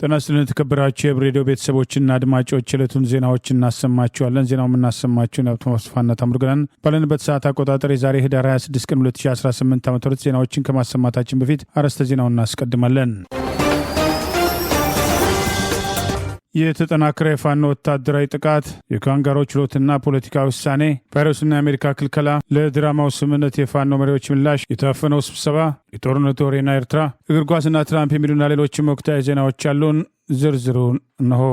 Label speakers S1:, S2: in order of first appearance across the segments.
S1: ጤና ይስጥልን የተከበራችሁ የሬዲዮ ቤተሰቦችና አድማጮች ዕለቱን ዜናዎች እናሰማችኋለን። ዜናው የምናሰማችሁን አብቶማስፋና ታምሩገናን ባለንበት ሰዓት አቆጣጠር የዛሬ ህዳር 26 ቀን 2018 ዓ.ም ዜናዎችን ከማሰማታችን በፊት አርዕስተ ዜናውን እናስቀድማለን። የተጠናከረ የፋኖ ወታደራዊ ጥቃት፣ የካንጋሮ ችሎትና ፖለቲካዊ ውሳኔ፣ ቫይረስና የአሜሪካ ክልከላ፣ ለድራማው ስምምነት የፋኖ መሪዎች ምላሽ፣ የታፈነው ስብሰባ፣ የጦርነቱ ወሬና ኤርትራ፣ እግር ኳስና ትራምፕ የሚሉና ሌሎችም ወቅታዊ ዜናዎች አሉን። ዝርዝሩን እነሆ።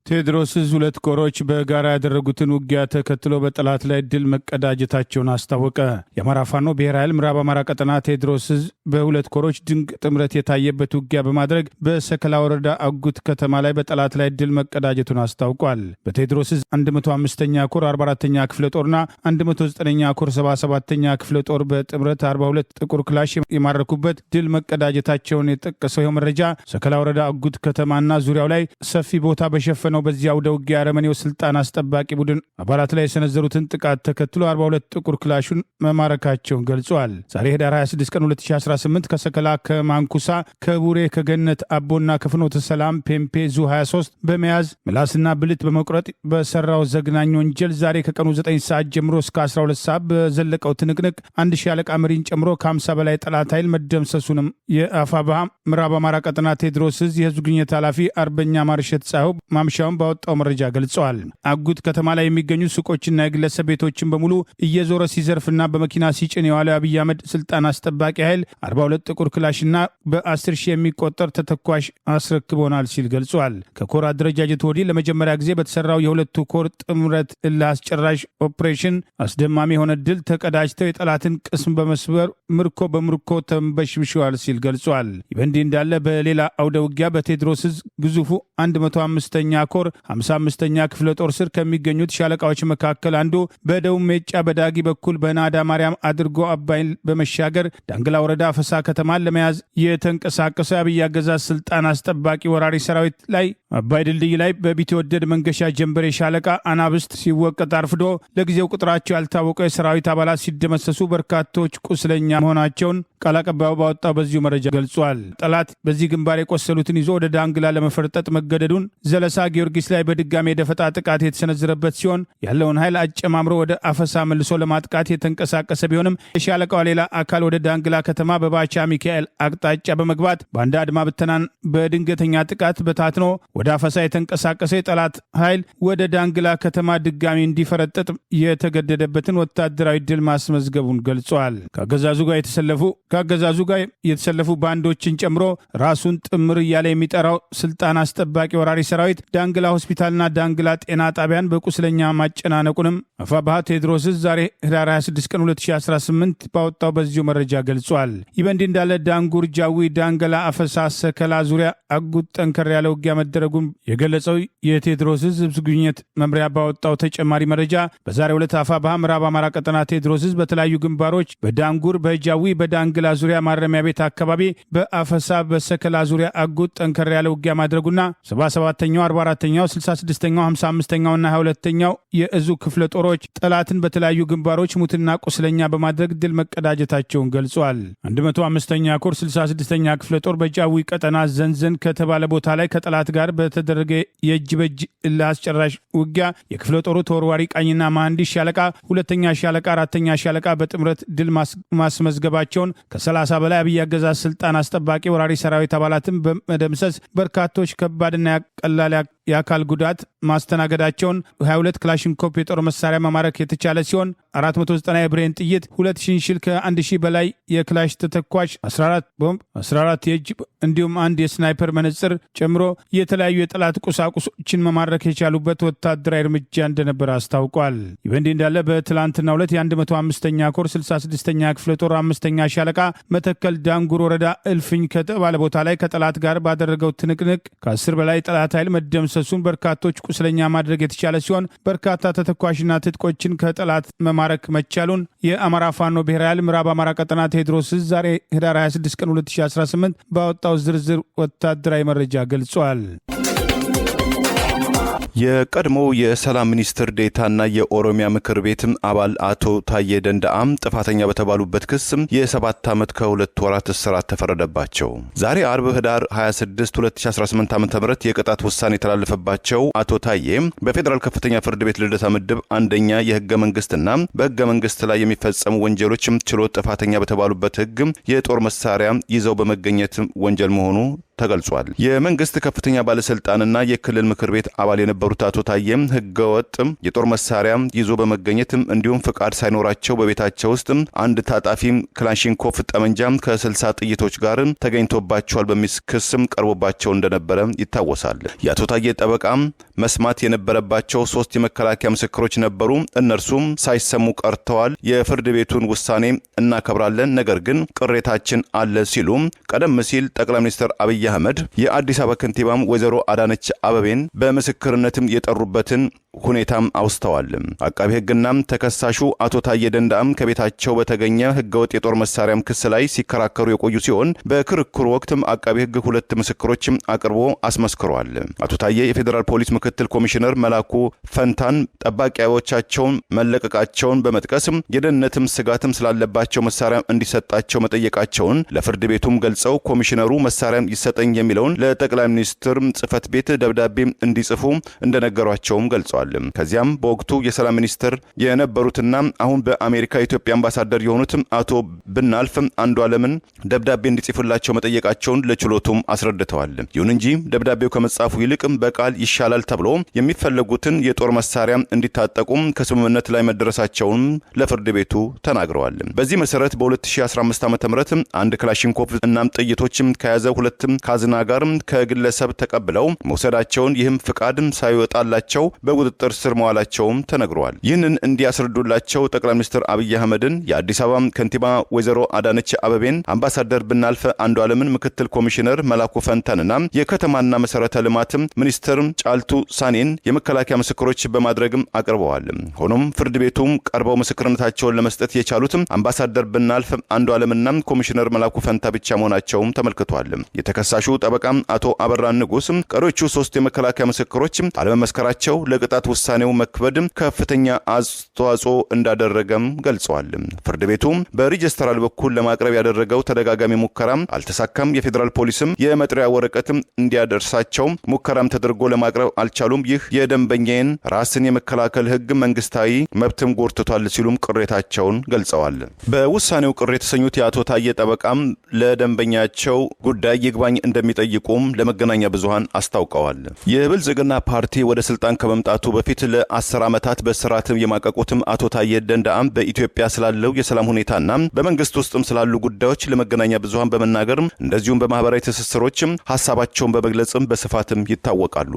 S1: ቴዎድሮስ ሁለት ኮሮች በጋራ ያደረጉትን ውጊያ ተከትሎ በጠላት ላይ ድል መቀዳጀታቸውን አስታወቀ። የአማራ ፋኖ ብሔራዊ ኃይል ምዕራብ አማራ ቀጠና ቴዎድሮስ በሁለት ኮሮች ድንቅ ጥምረት የታየበት ውጊያ በማድረግ በሰከላ ወረዳ አጉት ከተማ ላይ በጠላት ላይ ድል መቀዳጀቱን አስታውቋል። በቴዎድሮስ 105ኛ ኮር 44ኛ ክፍለ ጦርና 109ኛ ኮር 77ኛ ክፍለ ጦር በጥምረት 42 ጥቁር ክላሽ የማረኩበት ድል መቀዳጀታቸውን የጠቀሰው ይኸው መረጃ ሰከላ ወረዳ አጉት ከተማና ዙሪያው ላይ ሰፊ ቦታ በሸፈነው በዚያ አውደ ውጊያ አረመኔው ስልጣን አስጠባቂ ቡድን አባላት ላይ የሰነዘሩትን ጥቃት ተከትሎ 42 ጥቁር ክላሹን መማረካቸውን ገልጿል። ዛሬ ህዳር 26 ቀን 2018 ከሰከላ፣ ከማንኩሳ፣ ከቡሬ፣ ከገነት አቦና ከፍኖተ ሰላም ፔምፔ ዙ 23 በመያዝ ምላስና ብልት በመቁረጥ በሰራው ዘግናኝ ወንጀል ዛሬ ከቀኑ 9 ሰዓት ጀምሮ እስከ 12 ሰዓት በዘለቀው ትንቅንቅ አንድ ሻለቃ መሪን ጨምሮ ከ50 በላይ ጠላት ኃይል መደምሰሱንም የአፋብኃ ምዕራብ አማራ ቀጠና ቴዎድሮስ የህዝብ ግንኙነት ኃላፊ አርበኛ ማርሸት ጻው ማምሻውን ባወጣው መረጃ ገልጸዋል። አጉት ከተማ ላይ የሚገኙ ሱቆችና የግለሰብ ቤቶችን በሙሉ እየዞረ ሲዘርፍና በመኪና ሲጭን የዋለው አብይ አህመድ ስልጣን አስጠባቂ ኃይል 42 ጥቁር ክላሽና በ10 ሺህ የሚቆጠር ተተኳሽ አስረክቦናል ሲል ገልጿል። ከኮር አደረጃጀት ወዲህ ለመጀመሪያ ጊዜ በተሰራው የሁለቱ ኮር ጥምረት እልህ አስጨራሽ ኦፕሬሽን አስደማሚ የሆነ ድል ተቀዳጅተው የጠላትን ቅስም በመስበር ምርኮ በምርኮ ተንበሽብሸዋል ሲል ገልጿል። በእንዲህ እንዳለ በሌላ አውደ ውጊያ በቴዎድሮስ ግዙፉ 105ኛ ኮር 55ኛ ክፍለ ጦር ስር ከሚገኙት ሻለቃዎች መካከል አንዱ በደቡብ ሜጫ በዳጊ በኩል በናዳ ማርያም አድርጎ አባይን በመሻገር ዳንግላ ወረዳ አፈሳ ከተማን ለመያዝ የተንቀሳቀሰ የአብይ አገዛዝ ስልጣን አስጠባቂ ወራሪ ሰራዊት ላይ አባይ ድልድይ ላይ በቢትወደድ መንገሻ ጀንበሬ ሻለቃ አናብስት ሲወቀጥ አርፍዶ ለጊዜው ቁጥራቸው ያልታወቀ የሰራዊት አባላት ሲደመሰሱ በርካቶች ቁስለኛ መሆናቸውን ቃል አቀባዩ ባወጣው በዚሁ መረጃ ገልጿል። ጠላት በዚህ ግንባር የቆሰሉትን ይዞ ወደ ዳንግላ ለመፈርጠጥ መገደዱን ዘለሳ ጊዮርጊስ ላይ በድጋሚ የደፈጣ ጥቃት የተሰነዘረበት ሲሆን ያለውን ኃይል አጨማምሮ ወደ አፈሳ መልሶ ለማጥቃት የተንቀሳቀሰ ቢሆንም የሻለቃው ሌላ አካል ወደ ዳንግላ ከተማ በባቻ ሚካኤል አቅጣጫ በመግባት በአንድ አድማ ብተናን በድንገተኛ ጥቃት በታትኖ ወደ አፈሳ የተንቀሳቀሰ የጠላት ኃይል ወደ ዳንግላ ከተማ ድጋሚ እንዲፈረጠጥ የተገደደበትን ወታደራዊ ድል ማስመዝገቡን ገልጿል። ከአገዛዙ ጋር የተሰለፉ ባንዶችን ጨምሮ ራሱን ጥምር እያለ የሚጠራው ስልጣን አስጠባቂ ወራሪ ሰራዊት ዳንግላ ሆስፒታልና ዳንግላ ጤና ጣቢያን በቁስለኛ ማጨናነቁንም አፋብኃ ቴዎድሮስ ዛሬ ህዳር 26 ቀን 2018 ባወጣው በዚሁ መረጃ ገልጿል። ይህ በእንዲህ እንዳለ ዳንጉር፣ ጃዊ፣ ዳንገላ፣ አፈሳ፣ ሰከላ ዙሪያ አጉት ጠንከር ያለ ውጊያ መደረጉን የገለጸው የቴዎድሮስ ህዝብ ግንኙነት መምሪያ ባወጣው ተጨማሪ መረጃ በዛሬው ዕለት አፋብኃ ምዕራብ አማራ ቀጠና ቴዎድሮስ በተለያዩ ግንባሮች በዳንጉር፣ በጃዊ፣ በዳንግላ ዙሪያ ማረሚያ ቤት አካባቢ፣ በአፈሳ፣ በሰከላ ዙሪያ አጉት ጠንከር ያለ ውጊያ ማድረጉና 77ኛው 44ኛው 66ኛው 55ኛው እና 22ኛው የእዙ ክፍለ ጦሮች ጠላትን በተለያዩ ግንባሮች ሙትና ቁስለኛ በማድረግ ድል መቀዳጀታቸውን ገልጿል። 105ኛ ኮር 66ኛ ክፍለ ጦር በጃዊ ቀጠና ዘንዘን ከተባለ ቦታ ላይ ከጠላት ጋር በተደረገ የእጅ በእጅ ለአስጨራሽ ውጊያ የክፍለ ጦሩ ተወርዋሪ ቃኝና መሐንዲስ ሻለቃ፣ ሁለተኛ ሻለቃ፣ አራተኛ ሻለቃ በጥምረት ድል ማስመዝገባቸውን ከ30 በላይ አብይ አገዛዝ ስልጣን አስጠባቂ ወራሪ ሰራዊት አባላትን በመደምሰስ በርካቶች ከባድና ቀላል የአካል ጉዳት ማስተናገዳቸውን 22 ክላሽንኮፕ የጦር መሳሪያ መማረክ የተቻለ ሲሆን 490 የብሬን ጥይት፣ 2 ሽንሽል ከ1000 በላይ የክላሽ ተተኳሽ፣ 14 ቦምብ፣ 14 የእጅ እንዲሁም አንድ የስናይፐር መነጽር ጨምሮ የተለያዩ የጠላት ቁሳቁሶችን መማረክ የቻሉበት ወታደራዊ እርምጃ እንደነበረ አስታውቋል። ይህ በእንዲህ እንዳለ በትላንትናው ዕለት የ105ኛ ኮር 66ኛ ክፍለ ጦር 5ኛ ሻለቃ መተከል ዳንጉር ወረዳ እልፍኝ ከተባለ ቦታ ላይ ከጠላት ጋር ባደረገው ትንቅንቅ ከ10 በላይ ጠላት ኃይል መደምሰሱን በርካቶች ቁስለኛ ማድረግ የተቻለ ሲሆን በርካታ ተተኳሽና ትጥቆችን ከጠላት መማረክ መቻሉን የአማራ ፋኖ ብሔራዊ ኃይል ምዕራብ አማራ ቀጠና ቴዎድሮስ ዛሬ ህዳር 26 ቀን 2018 ባወጣው ዝርዝር ወታደራዊ መረጃ ገልጿል።
S2: የቀድሞው የሰላም ሚኒስትር ዴታና የኦሮሚያ ምክር ቤት አባል አቶ ታዬ ደንደአ ጥፋተኛ በተባሉበት ክስ የ7 ዓመት ከ2 ወራት እስራት ተፈረደባቸው። ዛሬ አርብ ህዳር 26 2018 ዓ.ም የቅጣት ውሳኔ የተላለፈባቸው አቶ ታዬ በፌዴራል ከፍተኛ ፍርድ ቤት ልደታ ምድብ አንደኛ የህገ መንግስትና በህገ መንግስት ላይ የሚፈጸሙ ወንጀሎች ችሎት ጥፋተኛ በተባሉበት ህግ የጦር መሳሪያ ይዘው በመገኘት ወንጀል መሆኑ ተገልጿል። የመንግስት ከፍተኛ ባለስልጣንና የክልል ምክር ቤት አባል የነበሩት አቶ ታዬ ህገወጥ የጦር መሳሪያ ይዞ በመገኘት እንዲሁም ፍቃድ ሳይኖራቸው በቤታቸው ውስጥ አንድ ታጣፊ ክላሽንኮቭ ጠመንጃ ከ60 ጥይቶች ጋር ተገኝቶባቸዋል በሚል ክስ ቀርቦባቸው እንደነበረ ይታወሳል። የአቶ ታዬ ጠበቃ መስማት የነበረባቸው 3 የመከላከያ ምስክሮች ነበሩ። እነርሱም ሳይሰሙ ቀርተዋል። የፍርድ ቤቱን ውሳኔ እናከብራለን፣ ነገር ግን ቅሬታችን አለ ሲሉ ቀደም ሲል ጠቅላይ ሚኒስትር አብይ አህመድ የአዲስ አበባ ከንቲባም ወይዘሮ አዳነች አበቤን በምስክርነትም የጠሩበትን ሁኔታም አውስተዋል። አቃቤ ህግና ተከሳሹ አቶ ታዬ ደንደአም ከቤታቸው በተገኘ ህገወጥ የጦር መሳሪያም ክስ ላይ ሲከራከሩ የቆዩ ሲሆን በክርክሩ ወቅትም አቃቤ ህግ 2 ምስክሮች አቅርቦ አስመስክሯል። አቶ ታዬ የፌዴራል ፖሊስ ምክትል ኮሚሽነር መላኩ ፈንታን ጠባቂዎቻቸውን መለቀቃቸውን በመጥቀስ የደህንነትም ስጋትም ስላለባቸው መሳሪያ እንዲሰጣቸው መጠየቃቸውን ለፍርድ ቤቱም ገልጸው ኮሚሽነሩ መሳሪያ ይሰጠኝ የሚለውን ለጠቅላይ ሚኒስትር ጽህፈት ቤት ደብዳቤ እንዲጽፉ እንደነገሯቸውም ገልጸዋል። ከዚያም በወቅቱ የሰላም ሚኒስትር የነበሩትና አሁን በአሜሪካ የኢትዮጵያ አምባሳደር የሆኑት አቶ ብናልፍ አንዱዓለምን ደብዳቤ እንዲጽፉላቸው መጠየቃቸውን ለችሎቱም አስረድተዋል። ይሁን እንጂ ደብዳቤው ከመጻፉ ይልቅ በቃል ይሻላል ተብሎ የሚፈለጉትን የጦር መሳሪያ እንዲታጠቁም ከስምምነት ላይ መደረሳቸውን ለፍርድ ቤቱ ተናግረዋል። በዚህ መሰረት በ2015 ዓ.ም አንድ ክላሽንኮቭ እናም ጥይቶችም ከያዘ 2 ካዝና ጋር ከግለሰብ ተቀብለው መውሰዳቸውን ይህም ፍቃድ ሳይወጣላቸው በቁጥጥር ስር መዋላቸውም ተነግሯል። ይህንን እንዲያስረዱላቸው ጠቅላይ ሚኒስትር አብይ አህመድን፣ የአዲስ አበባ ከንቲባ ወይዘሮ አዳነች አበቤን፣ አምባሳደር ብናልፍ አንዱዓለምን፣ ምክትል ኮሚሽነር መላኩ ፈንታንና የከተማና መሰረተ ልማት ሚኒስትር ጫልቱ ሳኔን የመከላከያ ምስክሮች በማድረግም አቅርበዋል። ሆኖም ፍርድ ቤቱም ቀርበው ምስክርነታቸውን ለመስጠት የቻሉት አምባሳደር ብናልፍ አንዱዓለምና ኮሚሽነር መላኩ ፈንታ ብቻ መሆናቸውም ተመልክቷል። የተከሳሹ ጠበቃ አቶ አበራ ንጉስ ቀሪዎቹ 3 የመከላከያ ምስክሮች አለመመስከራቸው ለቅጣት ውሳኔው መክበድ ከፍተኛ አስተዋጽኦ እንዳደረገም ገልጸዋል። ፍርድ ቤቱ በሪጅስትራል በኩል ለማቅረብ ያደረገው ተደጋጋሚ ሙከራ አልተሳካም። የፌዴራል ፖሊስም የመጥሪያ ወረቀት እንዲያደርሳቸው ሙከራም ተደርጎ ለማቅረብ አልቻሉም። ይህ የደንበኛን ራስን የመከላከል ህግ መንግስታዊ መብትም ጎርትቷል ሲሉም ቅሬታቸውን ገልጸዋል። በውሳኔው ቅር የተሰኙት የአቶ ታዬ ጠበቃም ለደንበኛቸው ጉዳይ ይግባኝ እንደሚጠይቁም ለመገናኛ ብዙሃን አስታውቀዋል። የብልጽግና ፓርቲ ወደ ስልጣን ከመምጣቱ በፊት ለ10 ዓመታት በስራትም የማቀቁትም አቶ ታዬ ደንደአም በኢትዮጵያ ስላለው የሰላም ሁኔታና በመንግስት ውስጥም ስላሉ ጉዳዮች ለመገናኛ ብዙሃን በመናገር እንደዚሁም በማህበራዊ ትስስሮችም ሐሳባቸውን በመግለጽም በስፋትም ይታወቃሉ።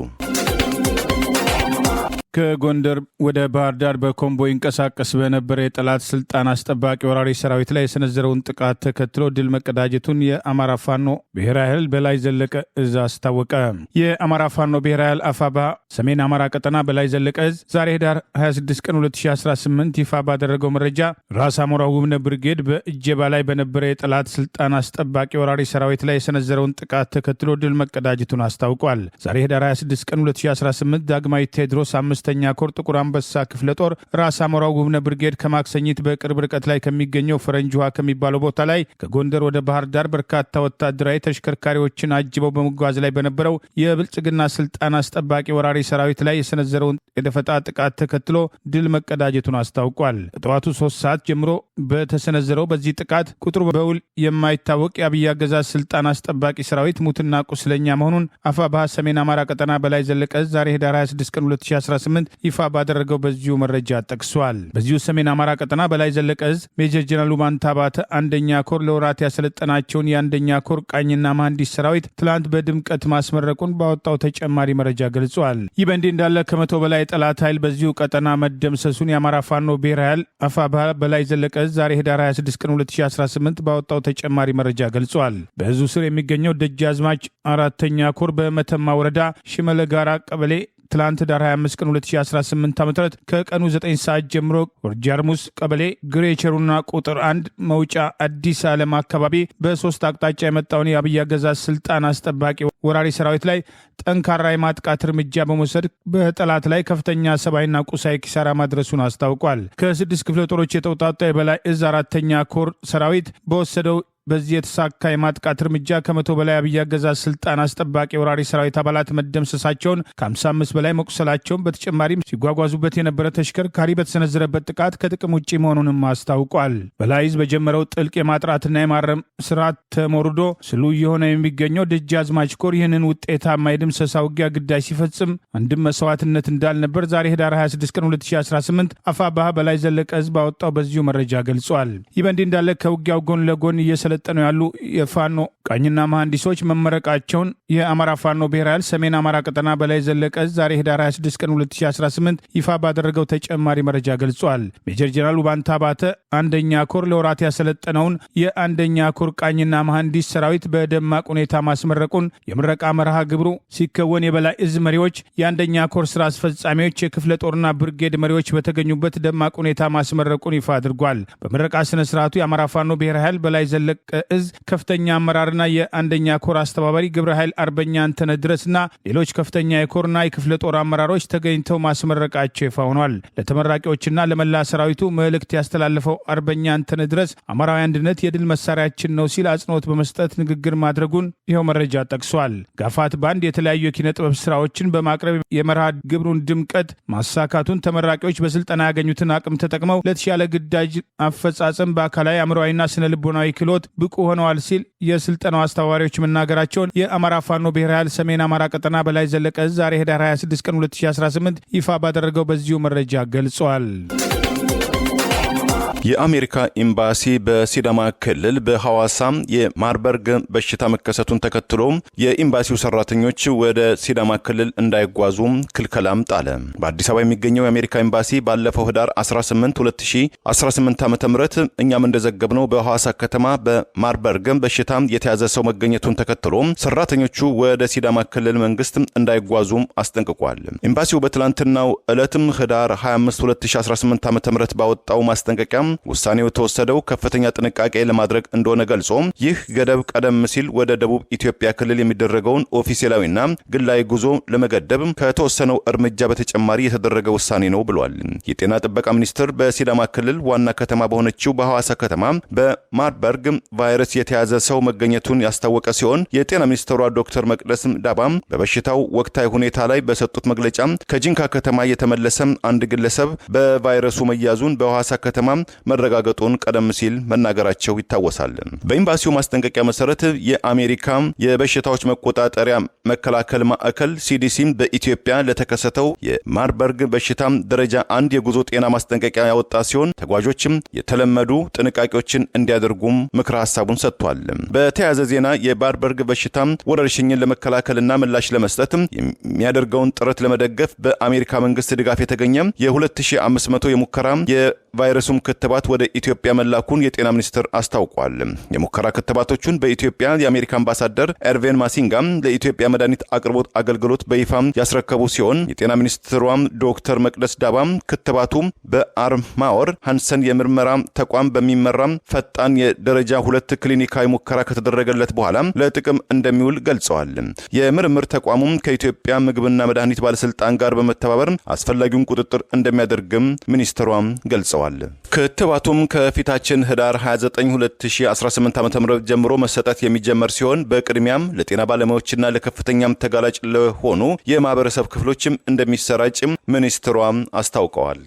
S1: ከጎንደር ወደ ባህር ዳር በኮምቦይ ይንቀሳቀስ በነበረ የጠላት ስልጣን አስጠባቂ ወራሪ ሰራዊት ላይ የሰነዘረውን ጥቃት ተከትሎ ድል መቀዳጀቱን የአማራ ፋኖ ብሔራዊ ኃይል በላይ ዘለቀ እዝ አስታወቀ። የአማራ ፋኖ ብሔራዊ ኃይል አፋባ ሰሜን አማራ ቀጠና በላይ ዘለቀ እዝ ዛሬ ህዳር 26 ቀን 2018 ይፋ ባደረገው መረጃ ራስ አሞራው ውብነ ብርጌድ በእጀባ ላይ በነበረ የጠላት ስልጣን አስጠባቂ ወራሪ ሰራዊት ላይ የሰነዘረውን ጥቃት ተከትሎ ድል መቀዳጀቱን አስታውቋል። ዛሬ ህዳር 26 ቀን 2018 ዳግማዊ ቴዎድሮስ 5ኛ ኮር ጥቁር አንበሳ ክፍለ ጦር ራስ አሞራው ውብነ ብርጌድ ከማክሰኝት በቅርብ ርቀት ላይ ከሚገኘው ፈረንጅ ውሃ ከሚባለው ቦታ ላይ ከጎንደር ወደ ባህር ዳር በርካታ ወታደራዊ ተሽከርካሪዎችን አጅበው በመጓዝ ላይ በነበረው የብልጽግና ስልጣን አስጠባቂ ወራሪ ሰራዊት ላይ የሰነዘረውን የደፈጣ ጥቃት ተከትሎ ድል መቀዳጀቱን አስታውቋል። ከጠዋቱ 3 ሰዓት ጀምሮ በተሰነዘረው በዚህ ጥቃት ቁጥሩ በውል የማይታወቅ የአብይ አገዛዝ ስልጣን አስጠባቂ ሰራዊት ሙትና ቁስለኛ መሆኑን አፋባ ሰሜን አማራ ቀጠና በላይ ዘለቀ ዛሬ ህዳር 26 ቀን 2018 ይፋ ባደረገው በዚሁ መረጃ ጠቅሷል። በዚሁ ሰሜን አማራ ቀጠና በላይ ዘለቀ እዝ ሜጀር ጀነራል ማንታባተ አንደኛ ኮር ለወራት ያሰለጠናቸውን የአንደኛ ኮር ቃኝና መሐንዲስ ሰራዊት ትላንት በድምቀት ማስመረቁን ባወጣው ተጨማሪ መረጃ ገልጿል። ይህ በእንዲህ እንዳለ ከመቶ በላይ ጠላት ኃይል በዚሁ ቀጠና መደምሰሱን የአማራ ፋኖ ብሔራዊ ኃይል አፋባ በላይ ዘለቀ እዝ ዛሬ ህዳር 26 ቀን 2018 ባወጣው ተጨማሪ መረጃ ገልጿል። በእዙ ስር የሚገኘው ደጃዝማች 4ኛ ኮር በመተማ ወረዳ ሽመለ ጋራ ቀበሌ ትላንት ዳር 25 ቀን 2018 ዓ.ም ከቀኑ 9 ሰዓት ጀምሮ ወርጃርሙስ ቀበሌ ግሬቸሩና ቁጥር 1 መውጫ አዲስ ዓለም አካባቢ በሶስት አቅጣጫ የመጣውን የአብይ አገዛዝ ስልጣን አስጠባቂ ወራሪ ሰራዊት ላይ ጠንካራ የማጥቃት እርምጃ በመውሰድ በጠላት ላይ ከፍተኛ ሰብአዊና ቁሳዊ ኪሳራ ማድረሱን አስታውቋል። ከ6 ክፍለ ጦሮች የተውጣጣ የበላይ እዝ 4ኛ ኮር ሰራዊት በወሰደው በዚህ የተሳካ የማጥቃት እርምጃ ከ100 በላይ አብይ አገዛዝ ስልጣን አስጠባቂ ወራሪ ሰራዊት አባላት መደምሰሳቸውን ከ55 በላይ መቁሰላቸውን በተጨማሪም ሲጓጓዙበት የነበረ ተሽከርካሪ በተሰነዘረበት ጥቃት ከጥቅም ውጭ መሆኑንም አስታውቋል። በላይ እዝ በጀመረው ጥልቅ የማጥራትና የማረም ስርዓት ተሞርዶ ስሉ የሆነ የሚገኘው ደጃዝማች ኮር ይህንን ውጤታማ የድምሰሳ ውጊያ ግዳጅ ሲፈጽም አንድም መስዋዕትነት እንዳልነበር ዛሬ ህዳር 26 ቀን 2018 አፋባህ በላይ ዘለቀ ህዝብ ባወጣው በዚሁ መረጃ ገልጿል። ይህ በእንዲህ እንዳለ ከውጊያው ጎን ለጎን እየሰለጠኑ ያሉ የፋኖ ቃኝና መሐንዲሶች መመረቃቸውን የአማራ ፋኖ ብሔራዊ ኃይል ሰሜን አማራ ቀጠና በላይ ዘለቀ ዛሬ ህዳር 26 ቀን 2018 ይፋ ባደረገው ተጨማሪ መረጃ ገልጿል። ሜጀር ጀነራል ውባንታ ባተ አንደኛ ኮር ለወራት ያሰለጠነውን የአንደኛ ኮር ቃኝና መሐንዲስ ሰራዊት በደማቅ ሁኔታ ማስመረቁን የምረቃ መርሃ ግብሩ ሲከወን የበላይ እዝ መሪዎች፣ የአንደኛ ኮር ስራ አስፈጻሚዎች፣ የክፍለ ጦርና ብርጌድ መሪዎች በተገኙበት ደማቅ ሁኔታ ማስመረቁን ይፋ አድርጓል። በምረቃ ስነ ስርዓቱ የአማራ ፋኖ ብሔራዊ ኃይል በላይ ዘለቀ እዝ ከፍተኛ አመራርና የአንደኛ ኮር አስተባባሪ ግብረ ኃይል አርበኛ አንተነህ ድረስና ሌሎች ከፍተኛ የኮርና የክፍለ ጦር አመራሮች ተገኝተው ማስመረቃቸው ይፋ ሆኗል። ለተመራቂዎችና ለመላ ሰራዊቱ መልእክት ያስተላለፈው አርበኛ አንተነህ ድረስ አማራዊ አንድነት የድል መሳሪያችን ነው ሲል አጽንኦት በመስጠት ንግግር ማድረጉን ይኸው መረጃ ጠቅሷል። ጋፋት ባንድ የተለያዩ የኪነ ጥበብ ስራዎችን በማቅረብ የመርሃ ግብሩን ድምቀት ማሳካቱን ተመራቂዎች በስልጠና ያገኙትን አቅም ተጠቅመው ለተሻለ ግዳጅ አፈጻጸም በአካላዊ አእምሮዊና ስነ ልቦናዊ ክህሎት ብቁ ሆነዋል ሲል የስልጠናው አስተባባሪዎች መናገራቸውን የአማራ ፋኖ ብሔራዊ ኃይል ሰሜን አማራ ቀጠና በላይ ዘለቀ ዛሬ ህዳር 26 ቀን 2018 ይፋ ባደረገው በዚሁ መረጃ ገልጿል።
S2: የአሜሪካ ኤምባሲ በሲዳማ ክልል በሐዋሳ የማርበርግ በሽታ መከሰቱን ተከትሎ የኤምባሲው ሰራተኞች ወደ ሲዳማ ክልል እንዳይጓዙ ክልከላም ጣለ። በአዲስ አበባ የሚገኘው የአሜሪካ ኤምባሲ ባለፈው ህዳር 18 2018 ዓ.ም እኛም እንደዘገብነው በሐዋሳ ከተማ በማርበርግ በሽታ የተያዘ ሰው መገኘቱን ተከትሎ ሰራተኞቹ ወደ ሲዳማ ክልል መንግስት እንዳይጓዙ አስጠንቅቋል። ኤምባሲው በትላንትናው ዕለትም ህዳር 25 2018 ዓ.ም ባወጣው ማስጠንቀቂያ ውሳኔው የተወሰደው ከፍተኛ ጥንቃቄ ለማድረግ እንደሆነ ገልጾ ይህ ገደብ ቀደም ሲል ወደ ደቡብ ኢትዮጵያ ክልል የሚደረገውን ኦፊሴላዊና ግላዊ ጉዞ ለመገደብ ከተወሰነው እርምጃ በተጨማሪ የተደረገ ውሳኔ ነው ብሏል። የጤና ጥበቃ ሚኒስቴር በሲዳማ ክልል ዋና ከተማ በሆነችው በሐዋሳ ከተማ በማርበርግ ቫይረስ የተያዘ ሰው መገኘቱን ያስታወቀ ሲሆን የጤና ሚኒስትሯ ዶክተር መቅደስ ዳባ በበሽታው ወቅታዊ ሁኔታ ላይ በሰጡት መግለጫ ከጂንካ ከተማ የተመለሰ አንድ ግለሰብ በቫይረሱ መያዙን በሐዋሳ ከተማ መረጋገጡን ቀደም ሲል መናገራቸው ይታወሳል። በኤምባሲው ማስጠንቀቂያ መሰረት የአሜሪካ የበሽታዎች መቆጣጠሪያ መከላከል ማዕከል ሲዲሲ በኢትዮጵያ ለተከሰተው የማርበርግ በሽታ ደረጃ 1 የጉዞ ጤና ማስጠንቀቂያ ያወጣ ሲሆን ተጓዦችም የተለመዱ ጥንቃቄዎችን እንዲያደርጉም ምክረ ሐሳቡን ሰጥቷል። በተያያዘ ዜና የማርበርግ በሽታ ወረርሽኝን ለመከላከልና ምላሽ ለመስጠት የሚያደርገውን ጥረት ለመደገፍ በአሜሪካ መንግስት ድጋፍ የተገኘ የ2500 የሙከራ የቫይረሱም ክትባት ወደ ኢትዮጵያ መላኩን የጤና ሚኒስቴር አስታውቋል። የሙከራ ክትባቶቹን በኢትዮጵያ የአሜሪካ አምባሳደር ኤርቬን ማሲንጋም ለኢትዮጵያ መድኃኒት አቅርቦት አገልግሎት በይፋ ያስረከቡ ሲሆን የጤና ሚኒስትሯም ዶክተር መቅደስ ዳባም ክትባቱ በአርማወር ሃንሰን የምርመራ ተቋም በሚመራ ፈጣን የደረጃ 2 ክሊኒካዊ ሙከራ ከተደረገለት በኋላ ለጥቅም እንደሚውል ገልጸዋል። የምርምር ተቋሙም ከኢትዮጵያ ምግብና መድኃኒት ባለስልጣን ጋር በመተባበር አስፈላጊውን ቁጥጥር እንደሚያደርግም ሚኒስትሯም ገልጸዋል። ክትባቱም ከፊታችን ህዳር 29 2018 ዓ.ም ጀምሮ መሰጠት የሚጀመር ሲሆን በቅድሚያም ለጤና ባለሙያዎችና ለከፍተኛም ተጋላጭ ለሆኑ የማህበረሰብ ክፍሎችም እንደሚሰራጭም ሚኒስትሯም አስታውቀዋል።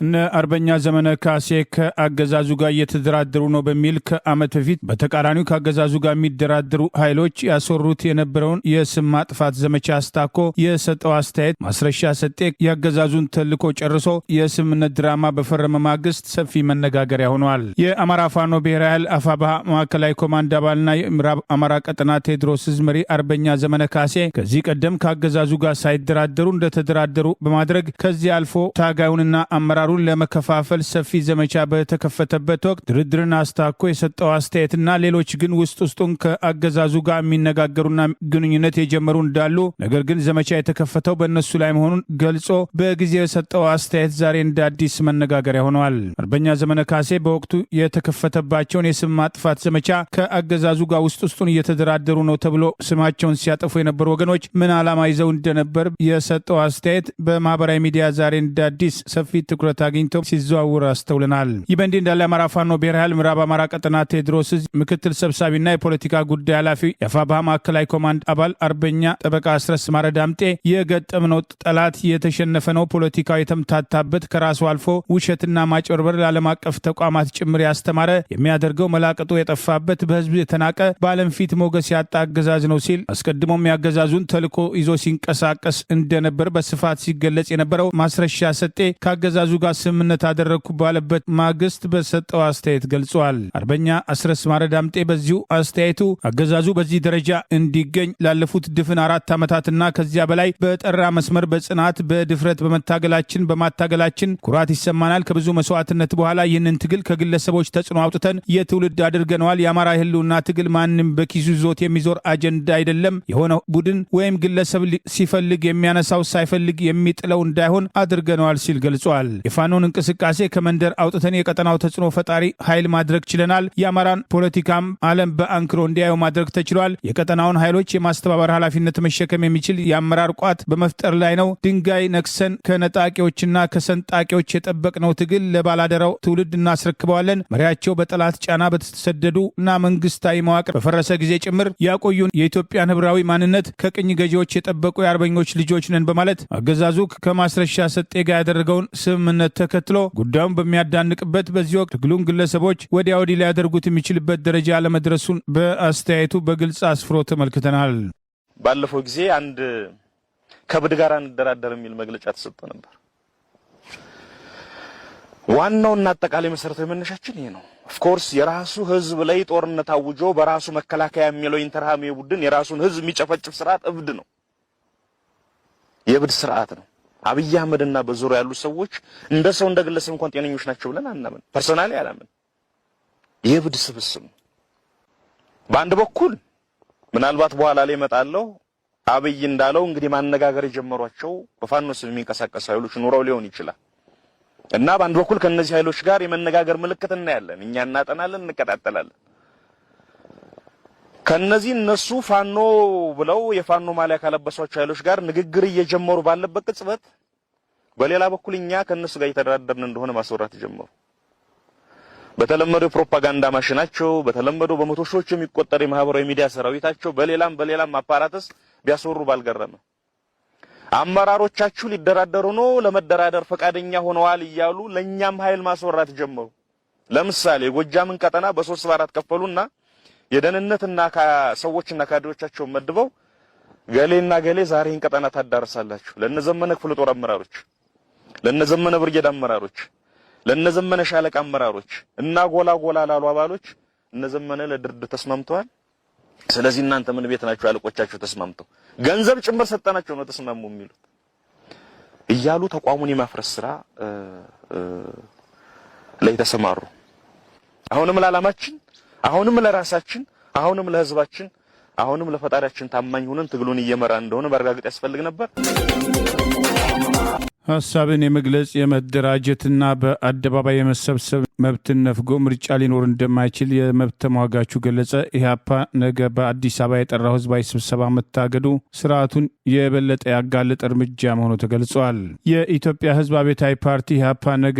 S1: እነ አርበኛ ዘመነ ካሴ ከአገዛዙ ጋር እየተደራደሩ ነው በሚል ከዓመት በፊት በተቃራኒው ከአገዛዙ ጋር የሚደራደሩ ኃይሎች ያሰሩት የነበረውን የስም ማጥፋት ዘመቻ አስታኮ የሰጠው አስተያየት ማስረሻ ሰጤ የአገዛዙን ተልዕኮ ጨርሶ የስምነት ድራማ በፈረመ ማግስት ሰፊ መነጋገሪያ ሆኗል። የአማራ ፋኖ ብሔራዊ ኃይል አፋባሃ ማዕከላዊ ኮማንድ አባልና የምዕራብ አማራ ቀጠና ቴዎድሮስ ዕዝ መሪ አርበኛ ዘመነ ካሴ ከዚህ ቀደም ከአገዛዙ ጋር ሳይደራደሩ እንደተደራደሩ በማድረግ ከዚህ አልፎ ታጋዩንና አመራሩ አመራሩን ለመከፋፈል ሰፊ ዘመቻ በተከፈተበት ወቅት ድርድርን አስታኮ የሰጠው አስተያየትና ሌሎች ግን ውስጡን ከአገዛዙ ጋር የሚነጋገሩና ግንኙነት የጀመሩ እንዳሉ ነገር ግን ዘመቻ የተከፈተው በእነሱ ላይ መሆኑን ገልጾ በጊዜው የሰጠው አስተያየት ዛሬ እንደ አዲስ መነጋገሪያ ሆነዋል። አርበኛ ዘመነ ካሴ በወቅቱ የተከፈተባቸውን የስም ማጥፋት ዘመቻ ከአገዛዙ ጋር ውስጡን እየተደራደሩ ነው ተብሎ ስማቸውን ሲያጠፉ የነበሩ ወገኖች ምን ዓላማ ይዘው እንደነበር የሰጠው አስተያየት በማህበራዊ ሚዲያ ዛሬ እንደ አዲስ ሰፊ ትኩረት አግኝቶ ሲዘዋውር አስተውለናል። ይህ በእንዲህ እንዳለ አማራ ፋኖ ብሔራዊ ኃይል ምዕራብ አማራ ቀጠና ቴዎድሮስ ምክትል ሰብሳቢና የፖለቲካ ጉዳይ ኃላፊ የአፋብኃ ማዕከላዊ ኮማንድ አባል አርበኛ ጠበቃ አስረስ ማረ ዳምጤ የገጠምነው ጠላት የተሸነፈ ነው፣ ፖለቲካው የተምታታበት ከራሱ አልፎ ውሸትና ማጭበርበር ለዓለም አቀፍ ተቋማት ጭምር ያስተማረ የሚያደርገው መላቅጡ የጠፋበት በህዝብ የተናቀ በዓለም ፊት ሞገስ ያጣ አገዛዝ ነው ሲል አስቀድሞም ያገዛዙን ተልዕኮ ይዞ ሲንቀሳቀስ እንደነበር በስፋት ሲገለጽ የነበረው ማስረሻ ሰጤ ከአገዛዙ ጋር ስምምነት አደረግኩ ባለበት ማግስት በሰጠው አስተያየት ገልጿል። አርበኛ አስረስ ማረ ዳምጤ በዚሁ አስተያየቱ አገዛዙ በዚህ ደረጃ እንዲገኝ ላለፉት ድፍን 4 ዓመታትና ከዚያ በላይ በጠራ መስመር በጽናት በድፍረት በማታገላችን ኩራት ይሰማናል። ከብዙ መስዋዕትነት በኋላ ይህንን ትግል ከግለሰቦች ተጽዕኖ አውጥተን የትውልድ አድርገነዋል። የአማራ ህልውና ትግል ማንም በኪሱ ይዞት የሚዞር አጀንዳ አይደለም። የሆነ ቡድን ወይም ግለሰብ ሲፈልግ የሚያነሳው ሳይፈልግ የሚጥለው እንዳይሆን አድርገነዋል ሲል ገልጿል። የፋኖን እንቅስቃሴ ከመንደር አውጥተን የቀጠናው ተጽዕኖ ፈጣሪ ኃይል ማድረግ ችለናል። የአማራን ፖለቲካም ዓለም በአንክሮ እንዲያየው ማድረግ ተችሏል። የቀጠናውን ኃይሎች የማስተባበር ኃላፊነት መሸከም የሚችል የአመራር ቋት በመፍጠር ላይ ነው። ድንጋይ ነክሰን ከነጣቂዎችና ከሰንጣቂዎች የጠበቅነው ትግል ለባላደራው ትውልድ እናስረክበዋለን። መሪያቸው በጠላት ጫና በተሰደዱ እና መንግስታዊ መዋቅር በፈረሰ ጊዜ ጭምር ያቆዩን የኢትዮጵያን ህብራዊ ማንነት ከቅኝ ገዢዎች የጠበቁ የአርበኞች ልጆች ነን በማለት አገዛዙ ከማስረሻ ሰጤ ጋር ያደረገውን ስምምነት ተከትሎ ጉዳዩን በሚያዳንቅበት በዚህ ወቅት ትግሉን ግለሰቦች ወዲያ ወዲህ ሊያደርጉት የሚችልበት ደረጃ አለመድረሱን በአስተያየቱ በግልጽ አስፍሮ ተመልክተናል።
S3: ባለፈው ጊዜ አንድ ከብድ ጋር እንደራደር የሚል መግለጫ ተሰጥቶ ነበር። ዋናውና አጠቃላይ መሰረታዊ መነሻችን ይሄ ነው። ኦፍኮርስ የራሱ ህዝብ ላይ ጦርነት አውጆ በራሱ መከላከያ የሚለው ኢንተርሃሜ ቡድን የራሱን ህዝብ የሚጨፈጭፍ ስርዓት እብድ ነው፣ የእብድ ስርዓት ነው። አብይ አህመድና በዙሪያው ያሉ ሰዎች እንደ ሰው እንደ ግለሰብ እንኳን ጤነኞች ናቸው ብለን አናምን። ፐርሰናሊ አላምን። የእብድ ስብስብ ነው። በአንድ በኩል ምናልባት በኋላ ላይ እመጣለሁ አብይ እንዳለው እንግዲህ ማነጋገር የጀመሯቸው በፋኖ ስም የሚንቀሳቀሱ ኃይሎች ኑረው ሊሆን ይችላል እና በአንድ በኩል ከነዚህ ኃይሎች ጋር የመነጋገር ምልክት እናያለን። እኛ እናጠናለን፣ እንቀጣጠላለን። ከነዚህ እነሱ ፋኖ ብለው የፋኖ ማሊያ ካለበሷቸው ኃይሎች ጋር ንግግር እየጀመሩ ባለበት ቅጽበት በሌላ በኩል እኛ ከነሱ ጋር እየተደራደርን እንደሆነ ማስወራት ጀመሩ። በተለመደው ፕሮፓጋንዳ ማሽናቸው፣ በተለመደው በመቶ ሺዎች የሚቆጠር የማህበራዊ ሚዲያ ሰራዊታቸው በሌላም አፓራተስ ቢያስወሩ ባልገረመ አመራሮቻችሁ ሊደራደሩ ነው፣ ለመደራደር ፈቃደኛ ሆነዋል እያሉ ለኛም ኃይል ማስወራት ጀመሩ። ለምሳሌ የጎጃምን ቀጠና በ3 በ4 ከፈሉና የደህንነትና ሰዎችና ካድሬዎቻቸው መድበው ገሌና ገሌ ዛሬን ቀጠና ታዳርሳላችሁ፣ ለነዘመነ ክፍለ ጦር አመራሮች፣ ለነዘመነ ብርጌድ አመራሮች፣ ለነዘመነ ሻለቃ አመራሮች እና ጎላ ላሉ አባሎች እነዘመነ ለድርድር ተስማምተዋል። ስለዚህ እናንተ ምን ቤት ናችሁ? አለቆቻችሁ ተስማምተው ገንዘብ ጭምር ሰጠናቸው ነው ተስማሙ የሚሉት እያሉ ተቋሙን የማፍረስ ስራ ላይ ተሰማሩ። አሁንም ለዓላማችን፣ አሁንም ለራሳችን፣ አሁንም ለህዝባችን፣ አሁንም ለፈጣሪያችን ታማኝ ሆነን ትግሉን እየመራ እንደሆነ ማረጋገጥ ያስፈልግ ነበር።
S1: ሀሳብን የመግለጽ የመደራጀትና በአደባባይ የመሰብሰብ መብትን ነፍጎ ምርጫ ሊኖር እንደማይችል የመብት ተሟጋቹ ገለጸ። ኢህአፓ ነገ በአዲስ አበባ የጠራው ህዝባዊ ስብሰባ መታገዱ ስርዓቱን የበለጠ ያጋለጠ እርምጃ መሆኑ ተገልጿል። የኢትዮጵያ ህዝብ አብዮታዊ ፓርቲ ኢህአፓ ነገ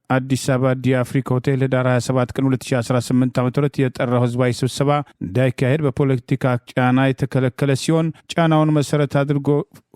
S1: አዲስ አበባ ዲ-አፍሪካ ሆቴል ህዳር 27 ቀን 2018 ዓ.ም የጠራው ህዝባዊ ስብሰባ እንዳይካሄድ በፖለቲካ ጫና የተከለከለ ሲሆን ጫናውን መሰረት አድርጎ